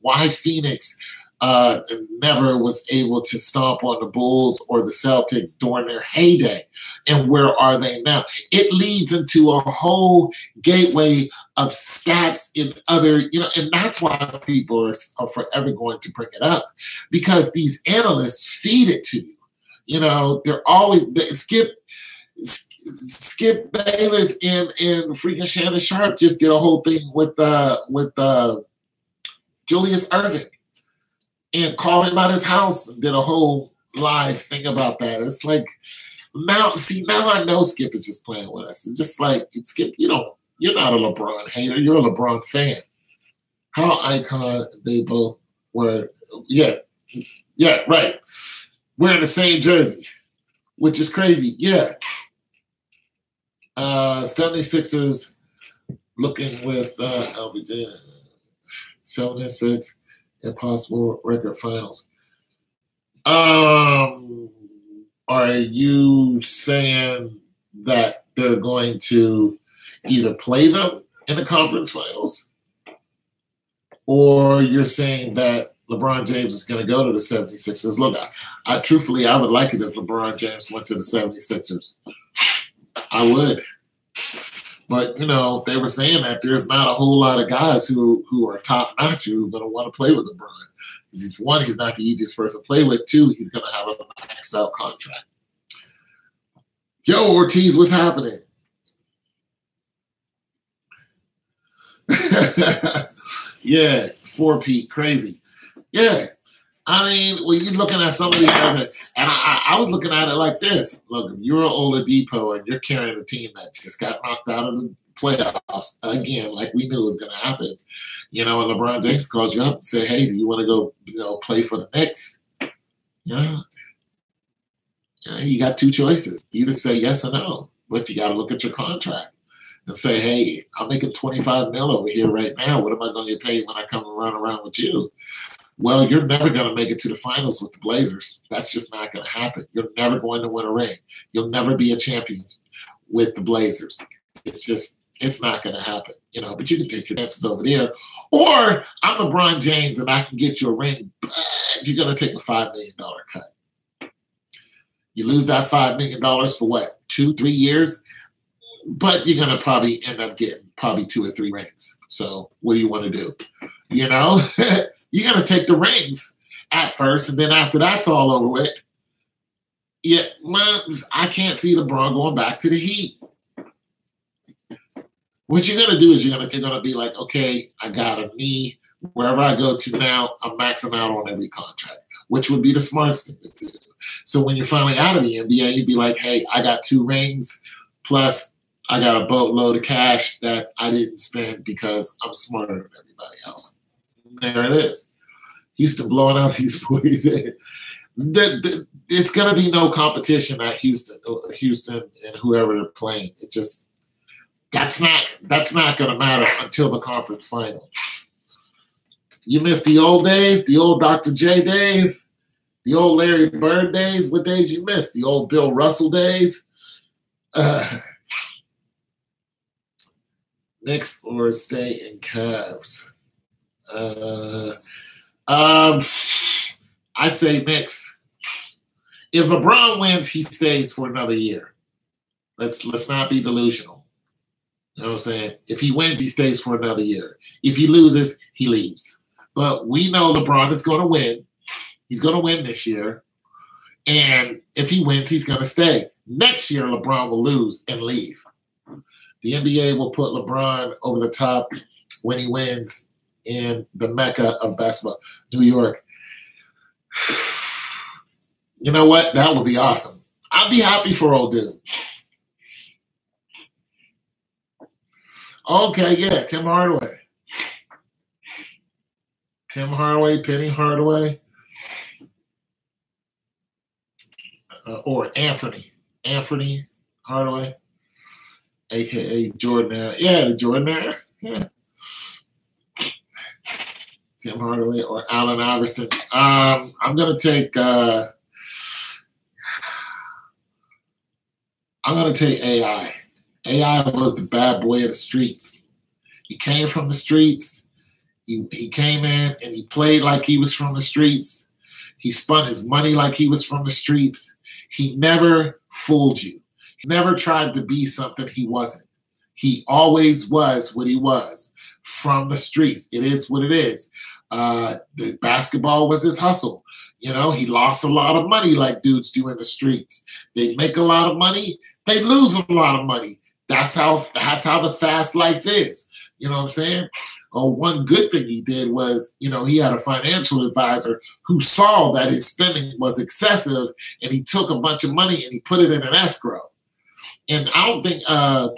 why Phoenix never was able to stomp on the Bulls or the Celtics during their heyday, and where are they now? It leads into a whole gateway of stats in other, and that's why people are forever going to bring it up, because these analysts feed it to you. They're always Skip Bayless and freaking Shannon Sharp just did a whole thing with Julius Erving and called him out his house and did a whole live thing about that. It's like, now I know Skip is just playing with us. It's just like, Skip, you're not a LeBron hater. You're a LeBron fan. How icon they both were. Yeah, right. Wearing the same jersey, which is crazy. Yeah. 76ers looking with LBJ 7-6 and possible record finals. Are you saying that they're going to either play them in the conference finals, or you're saying that LeBron James is going to go to the 76ers? Look, I truthfully, I would like it if LeBron James went to the 76ers. I would. But, they were saying that there's not a whole lot of guys who are top-notch who are going to want to play with LeBron. One, he's not the easiest person to play with. Two, he's going to have a maxed-out contract. Yo, Ortiz, what's happening? Yeah, 4P, crazy. Yeah. I mean, when you're looking at some of these guys, and I was looking at it like this. Look, if you're an Oladipo and you're carrying a team that just got knocked out of the playoffs again, like we knew was going to happen, and LeBron James calls you up and say, hey, do you want to go, play for the Knicks? You got two choices. Either say yes or no, but you got to look at your contract and say, hey, I'm making $25 million over here right now. What am I going to get paid when I come around with you? Well, you're never going to make it to the finals with the Blazers. That's just not going to happen. You're never going to win a ring. You'll never be a champion with the Blazers. It's not going to happen, but you can take your chances over there. Or I'm LeBron James and I can get you a ring, but you're going to take a $5 million cut. You lose that $5 million for what, 2-3 years? But you're going to probably end up getting probably 2 or 3 rings. So what do you want to do? You're going to take the rings at first, and then after that's all over with, yeah, man, I can't see LeBron going back to the Heat. What you're going to do is you're going to be like, okay, I got a knee. Wherever I go to now, I'm maxing out on every contract, which would be the smartest thing to do. So when you're finally out of the NBA, you'd be like, hey, I got 2 rings, plus I got a boatload of cash that I didn't spend because I'm smarter than everybody else. There it is. Houston blowing out these boys. It's going to be no competition at Houston and whoever they're playing. It just that's not going to matter until the conference final. You miss the old days, the old Dr. J days, the old Larry Bird days. What days you miss? The old Bill Russell days. Knicks or stay in Cavs. I say Knicks. If LeBron wins, he stays for another year. Let's not be delusional. You know what I'm saying? If he wins, he stays for another year. If he loses, he leaves. But we know LeBron is going to win. He's going to win this year. And if he wins, he's going to stay. Next year, LeBron will lose and leave. The NBA will put LeBron over the top when he wins in the Mecca of basketball, New York. You know what? That would be awesome. I'd be happy for old dude. Okay, yeah, Tim Hardaway. Tim Hardaway, Penny Hardaway. Or Anthony Hardaway, a.k.a. Jordan. Yeah, the Jordan. Yeah. Tim Hardaway or Allen Iverson. I'm gonna take AI. AI was the bad boy of the streets. He came from the streets. He came in and he played like he was from the streets. He spent his money like he was from the streets. He never fooled you. He never tried to be something he wasn't. He always was what he was, from the streets. It is what it is. The basketball was his hustle. You know, he lost a lot of money like dudes do in the streets. They make a lot of money. They lose a lot of money. That's how the fast life is. You know what I'm saying? Oh, one good thing he did was, you know, he had a financial advisor who saw that his spending was excessive, and he took a bunch of money and he put it in an escrow. And I don't think AI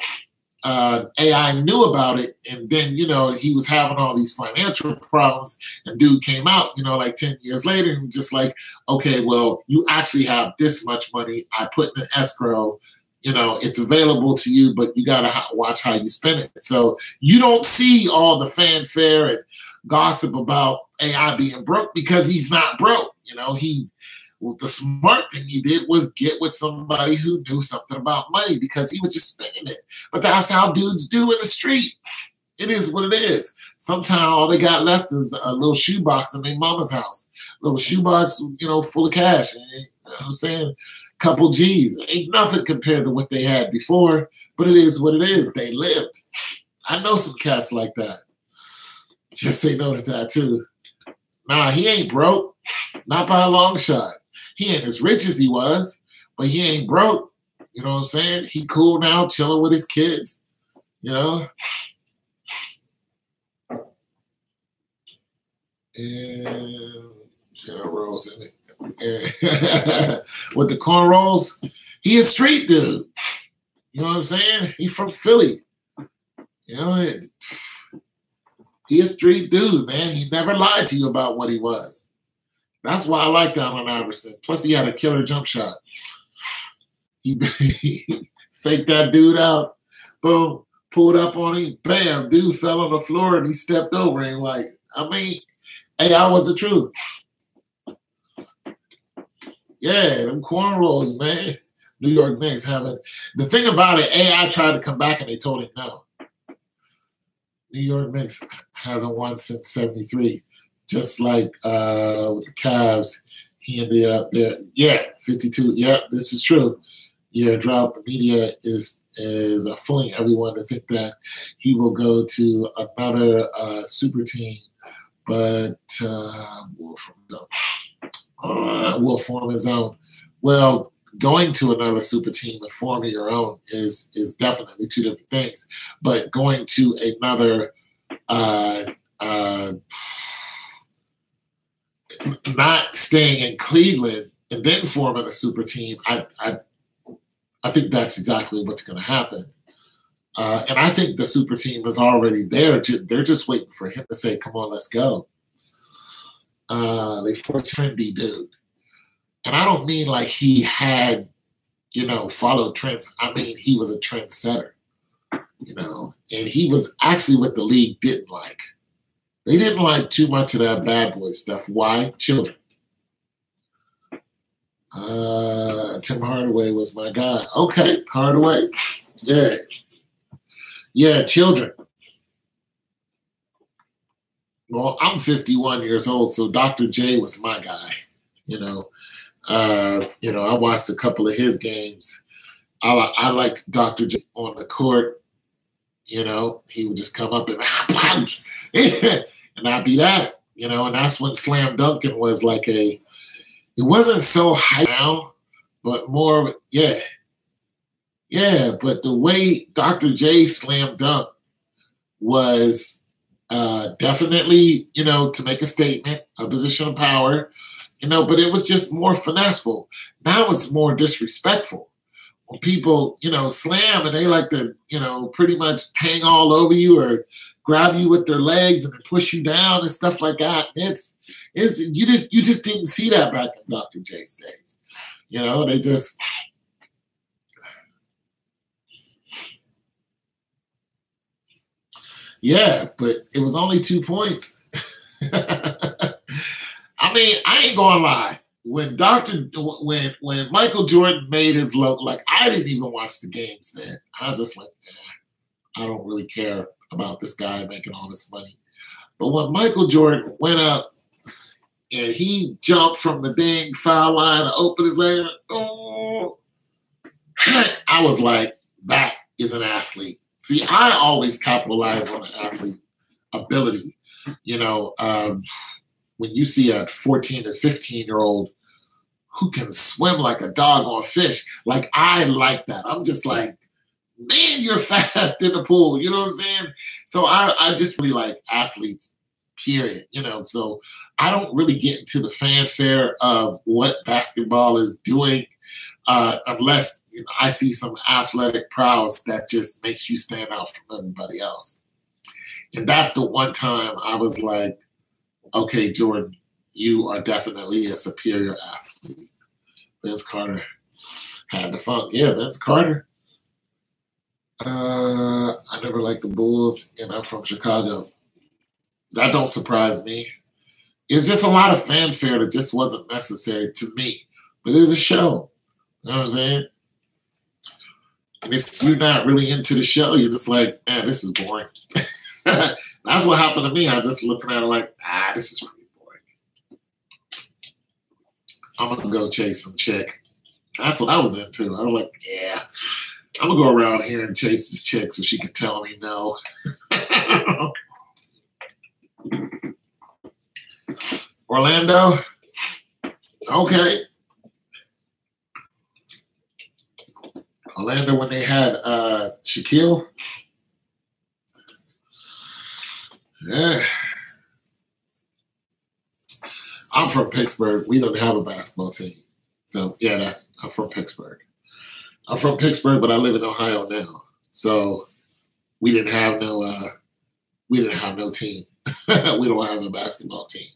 knew about it. And then, you know, he was having all these financial problems, and dude came out, you know, like 10 years later and just like, okay, well, you actually have this much money. I put in an escrow. You know, it's available to you, but you got to watch how you spend it. So you don't see all the fanfare and gossip about AI being broke because he's not broke. You know, the smart thing he did was get with somebody who knew something about money because he was just spending it. But that's how dudes do in the street. It is what it is. Sometimes all they got left is a little shoebox in their mama's house. A little shoebox, you know, full of cash. You know what I'm saying? Couple G's. Ain't nothing compared to what they had before, but it is what it is. They lived. I know some cats like that. Just say no to that too. Nah, he ain't broke. Not by a long shot. He ain't as rich as he was, but he ain't broke. You know what I'm saying? He cool now, chilling with his kids. You know? And cornrows in it. With the cornrows, he a street dude. You know what I'm saying? He from Philly. You know, he a street dude, man. He never lied to you about what he was. That's why I liked Allen Iverson. Plus, he had a killer jump shot. He faked that dude out. Boom. Pulled up on him. Bam. Dude fell on the floor and he stepped over him. Like, I mean, AI was the truth. Yeah, them cornrows, man. New York Knicks having the thing about it. AI tried to come back and they told him no. New York Knicks hasn't won since '73. Just like with the Cavs, he ended up there. Yeah, 52. Yeah, this is true. Yeah, drought. The media is fooling everyone to think that he will go to another super team, but will form his own. Well, going to another super team and forming your own is definitely two different things. But going to another, not staying in Cleveland and then forming a super team, I think that's exactly what's going to happen. And I think the super team is already there. They're just waiting for him to say, "Come on, let's go." They for trendy dude. And I don't mean like he had, you know, followed trends. I mean, he was a trendsetter, you know, and he was actually what the league didn't like. They didn't like too much of that bad boy stuff. Why? Children. Tim Hardaway was my guy. Okay, Hardaway. Yeah. Yeah, children. Well, I'm 51 years old, so Dr. J was my guy. You know, I watched a couple of his games. I liked Dr. J on the court. You know, he would just come up and and I'd be that. You know, and that's when slam dunking was like it it wasn't so high now, but more, yeah. Yeah, but the way Dr. J slam dunk was definitely, to make a statement, a position of power, but it was just more finesseful. Now it's more disrespectful. When people, slam and they like to, pretty much hang all over you or grab you with their legs and push you down and stuff like that. You just didn't see that back in Dr. J's days. They just. Yeah, but it was only 2 points. I mean, I ain't gonna lie. When Michael Jordan made his logo, like I didn't even watch the games then. I was just like, I don't really care about this guy making all this money. But when Michael Jordan went up and he jumped from the dang foul line to open his leg, I was like, that is an athlete. See, I always capitalize on an athlete ability. When you see a 14 to 15-year-old who can swim like a doggone fish, like I like that. I'm just like, man, you're fast in the pool. You know what I'm saying? So I just really like athletes, period. So I don't really get into the fanfare of what basketball is doing unless I see some athletic prowess that just makes you stand out from everybody else. And that's the one time I was like, okay, Jordan, you are definitely a superior athlete. Vince Carter had the funk. Yeah, Vince Carter. I never liked the Bulls, and I'm from Chicago. That don't surprise me. It's just a lot of fanfare that just wasn't necessary to me. But it's a show. You know what I'm saying? And if you're not really into the show, you're just like, man, this is boring. That's what happened to me. I was just looking at it like, this is pretty boring. I'm going to go chase some chick. That's what I was into. I was like, yeah, I'm going to go around here and chase this chick so she can tell me no. Orlando? Okay. Orlando when they had Shaquille. Yeah. I'm from Pittsburgh. We don't have a basketball team. So yeah, I'm from Pittsburgh. I'm from Pittsburgh, but I live in Ohio now. So we didn't have no team. We don't have a basketball team.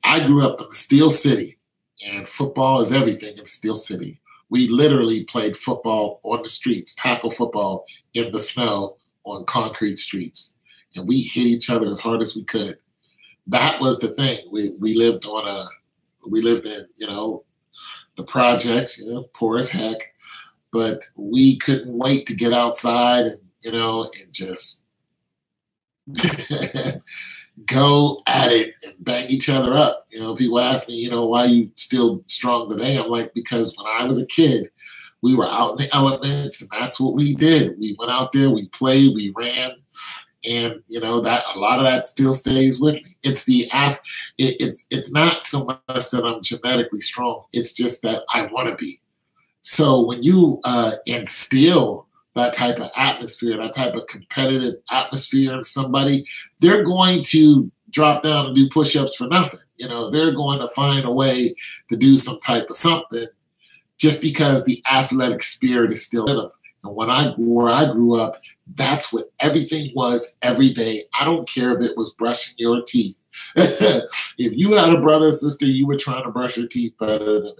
I grew up in Steel City, and football is everything in Steel City. We literally played football on the streets, tackle football in the snow on concrete streets. And we hit each other as hard as we could. That was the thing. We lived in, the projects, poor as heck. But we couldn't wait to get outside and, and just go at it and bang each other up. People ask me, why you still strong today? I'm like, because when I was a kid, we were out in the elements and that's what we did. We went out there, we played, we ran. And that a lot of that still stays with me. It's not so much that I'm genetically strong. It's just that I want to be. So when you instill that type of atmosphere, that type of competitive atmosphere in somebody, they're going to drop down and do push-ups for nothing. They're going to find a way to do some type of something just because the athletic spirit is still in them. And where I grew up, that's what everything was every day. I don't care if it was brushing your teeth. If you had a brother or sister, you were trying to brush your teeth better than them.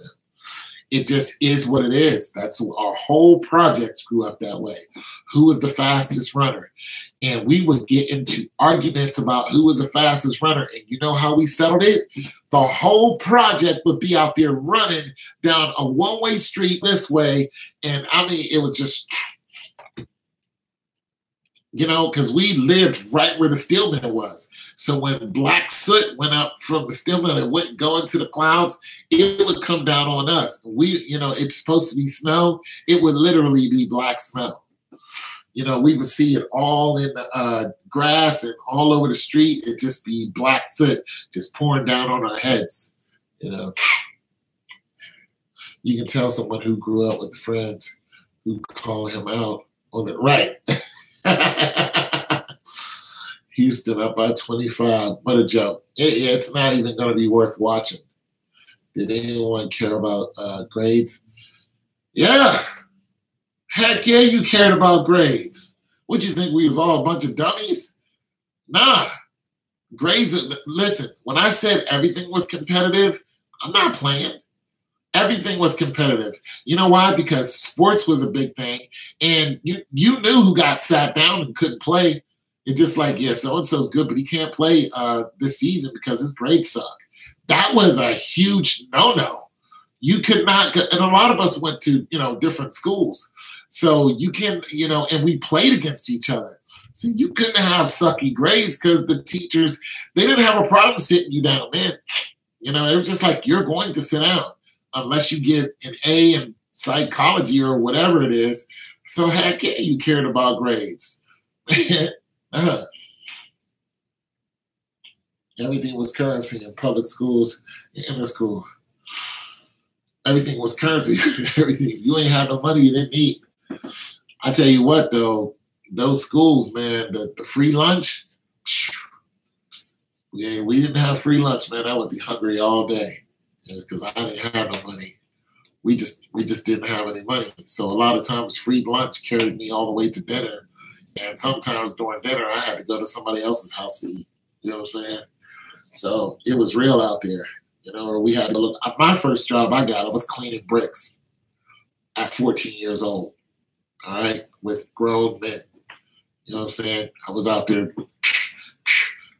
It just is what it is. That's our whole project grew up that way. Who was the fastest runner? And we would get into arguments about who was the fastest runner. And you know how we settled it? The whole project would be out there running down a one-way street this way. And I mean, it was just, because we lived right where the steel mill was. So when black soot went up from the steel mill and went going to the clouds, it would come down on us. It's supposed to be snow. It would literally be black snow. We would see it all in the grass and all over the street. It'd just be black soot just pouring down on our heads, You can tell someone who grew up with friends who call him out on it. Right. Houston up by 25. What a joke. It's not even going to be worth watching. Did anyone care about grades? Yeah. Heck yeah, you cared about grades. What you think, we was all a bunch of dummies? Nah. Grades, listen, when I said everything was competitive, I'm not playing. Everything was competitive. You know why? Because sports was a big thing, and you knew who got sat down and couldn't play. It's just like, yeah, so-and-so's good, but he can't play this season because his grades suck. That was a huge no-no. You could not, and a lot of us went to, different schools. So you can, and we played against each other. So you couldn't have sucky grades because the teachers, they didn't have a problem sitting you down, man. It was just like, you're going to sit down unless you get an A in psychology or whatever it is. So heck yeah, you cared about grades. Everything was currency in public schools, in the school. Everything was currency. Everything. You ain't had no money you didn't eat. I tell you what, though, those schools, man, the free lunch, yeah, we didn't have free lunch, man. I would be hungry all day because I didn't have no money. We just didn't have any money. So a lot of times free lunch carried me all the way to dinner. And sometimes during dinner, I had to go to somebody else's house to eat. You know what I'm saying? So it was real out there. Or we had to look. My first job I was cleaning bricks at 14 years old. All right, with grown men. You know what I'm saying? I was out there,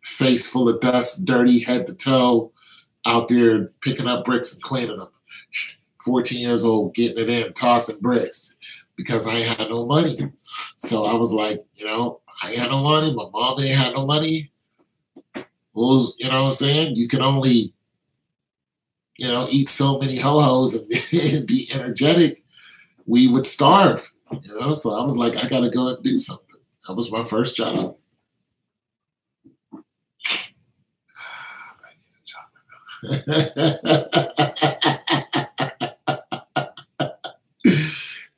face full of dust, dirty head to toe, out there picking up bricks and cleaning them. 14 years old, getting it in, tossing bricks because I ain't had no money. So I was like, I ain't had no money. My mom ain't had no money. Well, you know what I'm saying? You can only, eat so many ho-hos and be energetic. We would starve, So I was like, I got to go and do something. That was my first job.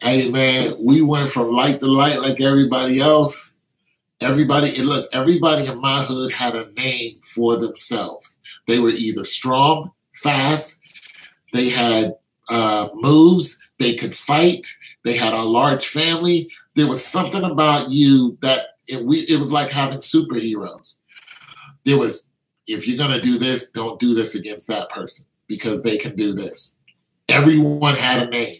Hey, man, we went from light to light like everybody else. Everybody in my hood had a name for themselves. They were either strong, fast, they had moves, they could fight, they had a large family. There was something about you that it was like having superheroes. There was, if you're going to do this, don't do this against that person because they can do this. Everyone had a name.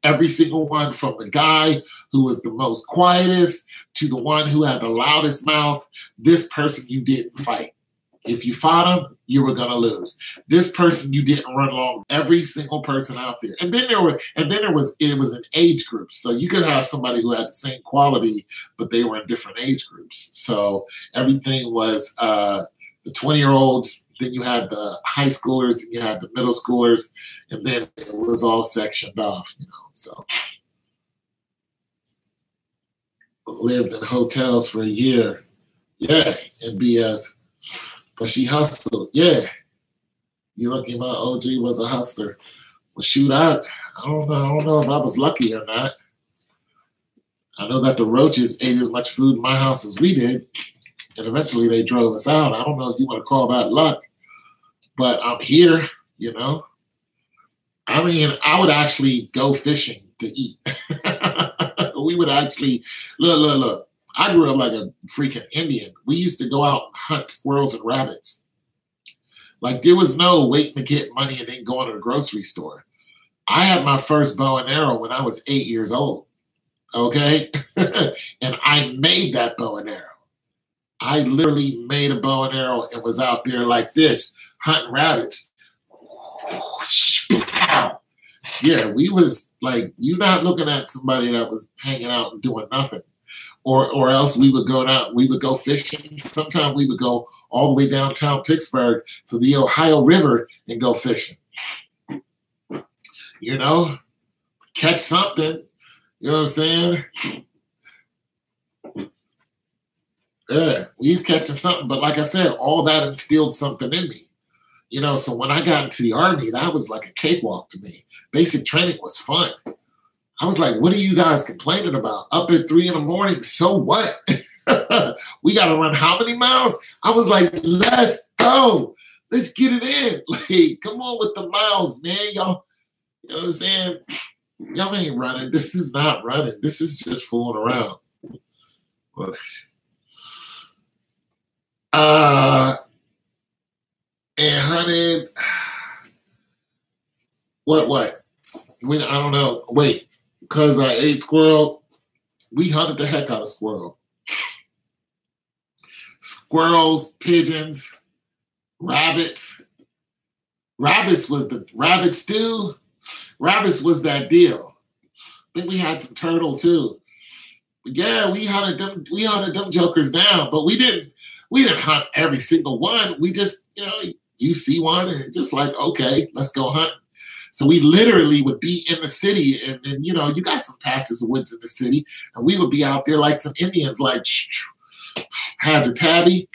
Every single one, from the guy who was the most quietest to the one who had the loudest mouth. This person you didn't fight. If you fought him, you were gonna lose. This person you didn't run along. Every single person out there, and then it was in age groups. So you could have somebody who had the same quality, but they were in different age groups. So everything was the 20-year-olds. Then you had the high schoolers, and you had the middle schoolers, and then it was all sectioned off, So lived in hotels for a year, yeah, in BS. But she hustled, yeah. You lucky my OG was a hustler. Well, shoot, I don't know if I was lucky or not. I know that the roaches ate as much food in my house as we did. And eventually they drove us out. I don't know if you want to call that luck, but I'm here, I mean, I would actually go fishing to eat. We would actually, look. I grew up like a freaking Indian. We used to go out and hunt squirrels and rabbits. Like there was no waiting to get money and then going to the grocery store. I had my first bow and arrow when I was 8 years old, okay? And I made that bow and arrow. I literally made a bow and arrow and was out there like this, hunting rabbits. Yeah, we was like, you're not looking at somebody that was hanging out and doing nothing. Or else we would go fishing. Sometimes we would go all the way downtown Pittsburgh to the Ohio River and go fishing. Catch something. You know what I'm saying? Yeah, we was catching something, but like I said, all that instilled something in me. You know, so when I got into the Army, that was like a cakewalk to me. Basic training was fun. I was like, what are you guys complaining about? Up at 3 in the morning, so what? We got to run how many miles? I was like, let's go. Let's get it in. Like, come on with the miles, man. Y'all, you know what I'm saying? Y'all ain't running. This is not running. This is just fooling around. And hunted. What? I don't know. Wait, because I ate squirrel. We hunted the heck out of squirrel. Squirrels, pigeons, rabbits. Rabbits was the rabbit stew. Rabbits was that deal. I think we had some turtle too. But yeah, we hunted them jokers down, but we didn't hunt every single one. We just, you know, you see one and just like, okay, let's go hunt. So we literally would be in the city, and then, you know, you got some patches of woods in the city, and we would be out there like some Indians, like, have the tabby.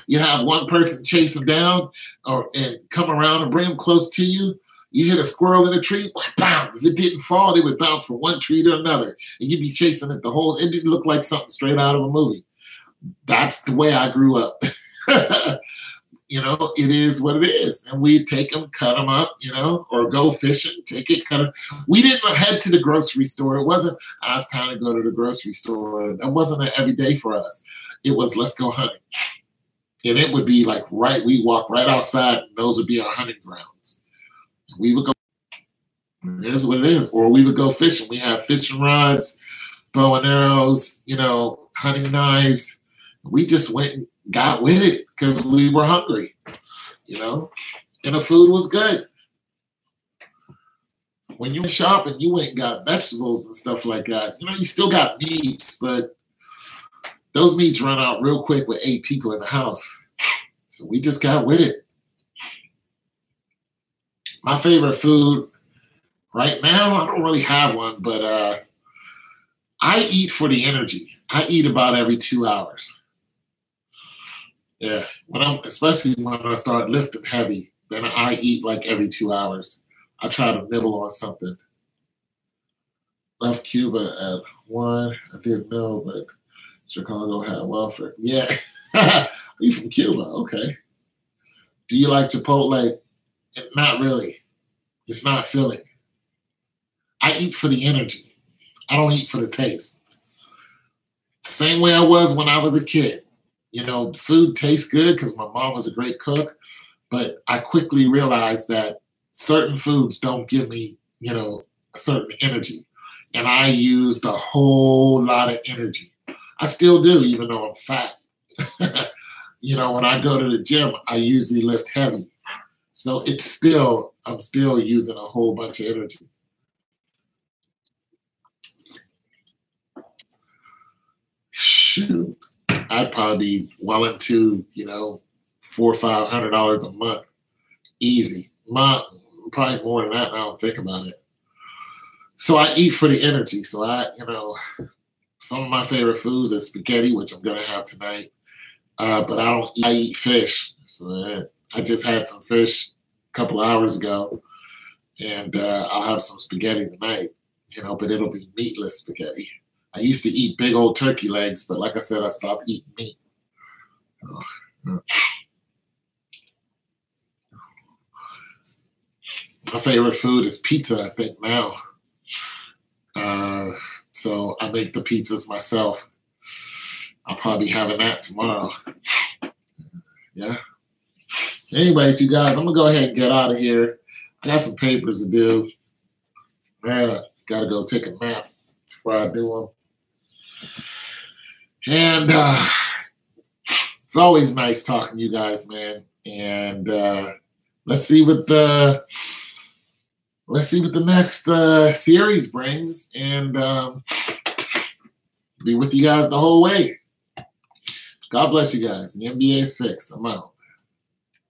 You have one person chase them down and come around and bring them close to you. You hit a squirrel in a tree, bam. If it didn't fall, they would bounce from one tree to another. And you'd be chasing it it didn't look like something straight out of a movie. That's the way I grew up. You know, it is what it is. And we'd take them, cut them up, you know, or go fishing, take it, cut it. We didn't head to the grocery store. It wasn't, it's time to go to the grocery store. That wasn't an everyday for us. It was, let's go hunting. And it would be like, we walk right outside, and those would be our hunting grounds. We would go, here's what it is. Or we would go fishing. We have fishing rods, bow and arrows, you know, hunting knives. We just went and got with it because we were hungry, you know, and the food was good. When you went shopping, you went and got vegetables and stuff like that. You know, you still got meats, but those meats run out real quick with 8 people in the house. So we just got with it. My favorite food right now, I don't really have one, but I eat for the energy. I eat about every 2 hours. Yeah, especially when I start lifting heavy, then I eat like every 2 hours. I try to nibble on something. Left Cuba at 1. I didn't know, but Chicago had welfare. Yeah. Are you from Cuba? Okay. Do you like Chipotle? Not really. It's not filling. I eat for the energy. I don't eat for the taste. Same way I was when I was a kid. You know, food tastes good because my mom was a great cook, but I quickly realized that certain foods don't give me, you know, a certain energy. And I used a whole lot of energy. I still do, even though I'm fat. You know, when I go to the gym, I usually lift heavy. So I'm still using a whole bunch of energy. Shoot. I'd probably be well into, you know, $400 or $500 a month. Easy. Probably more than that now. Think about it. So I eat for the energy. So you know, some of my favorite foods is spaghetti, which I'm going to have tonight. But I eat fish. So I just had some fish a couple of hours ago. And I'll have some spaghetti tonight, you know, but it'll be meatless spaghetti. I used to eat big old turkey legs, but like I said, I stopped eating meat. My favorite food is pizza, I think, now. So I make the pizzas myself. I'll probably be having that tomorrow. Yeah. Anyways, you guys, I'm going to go ahead and get out of here. I got some papers to do. Got to go take a nap before I do them. And it's always nice talking to you guys, man. And let's see what the next series brings, and be with you guys the whole way. God bless you guys. The NBA is fixed. I'm out.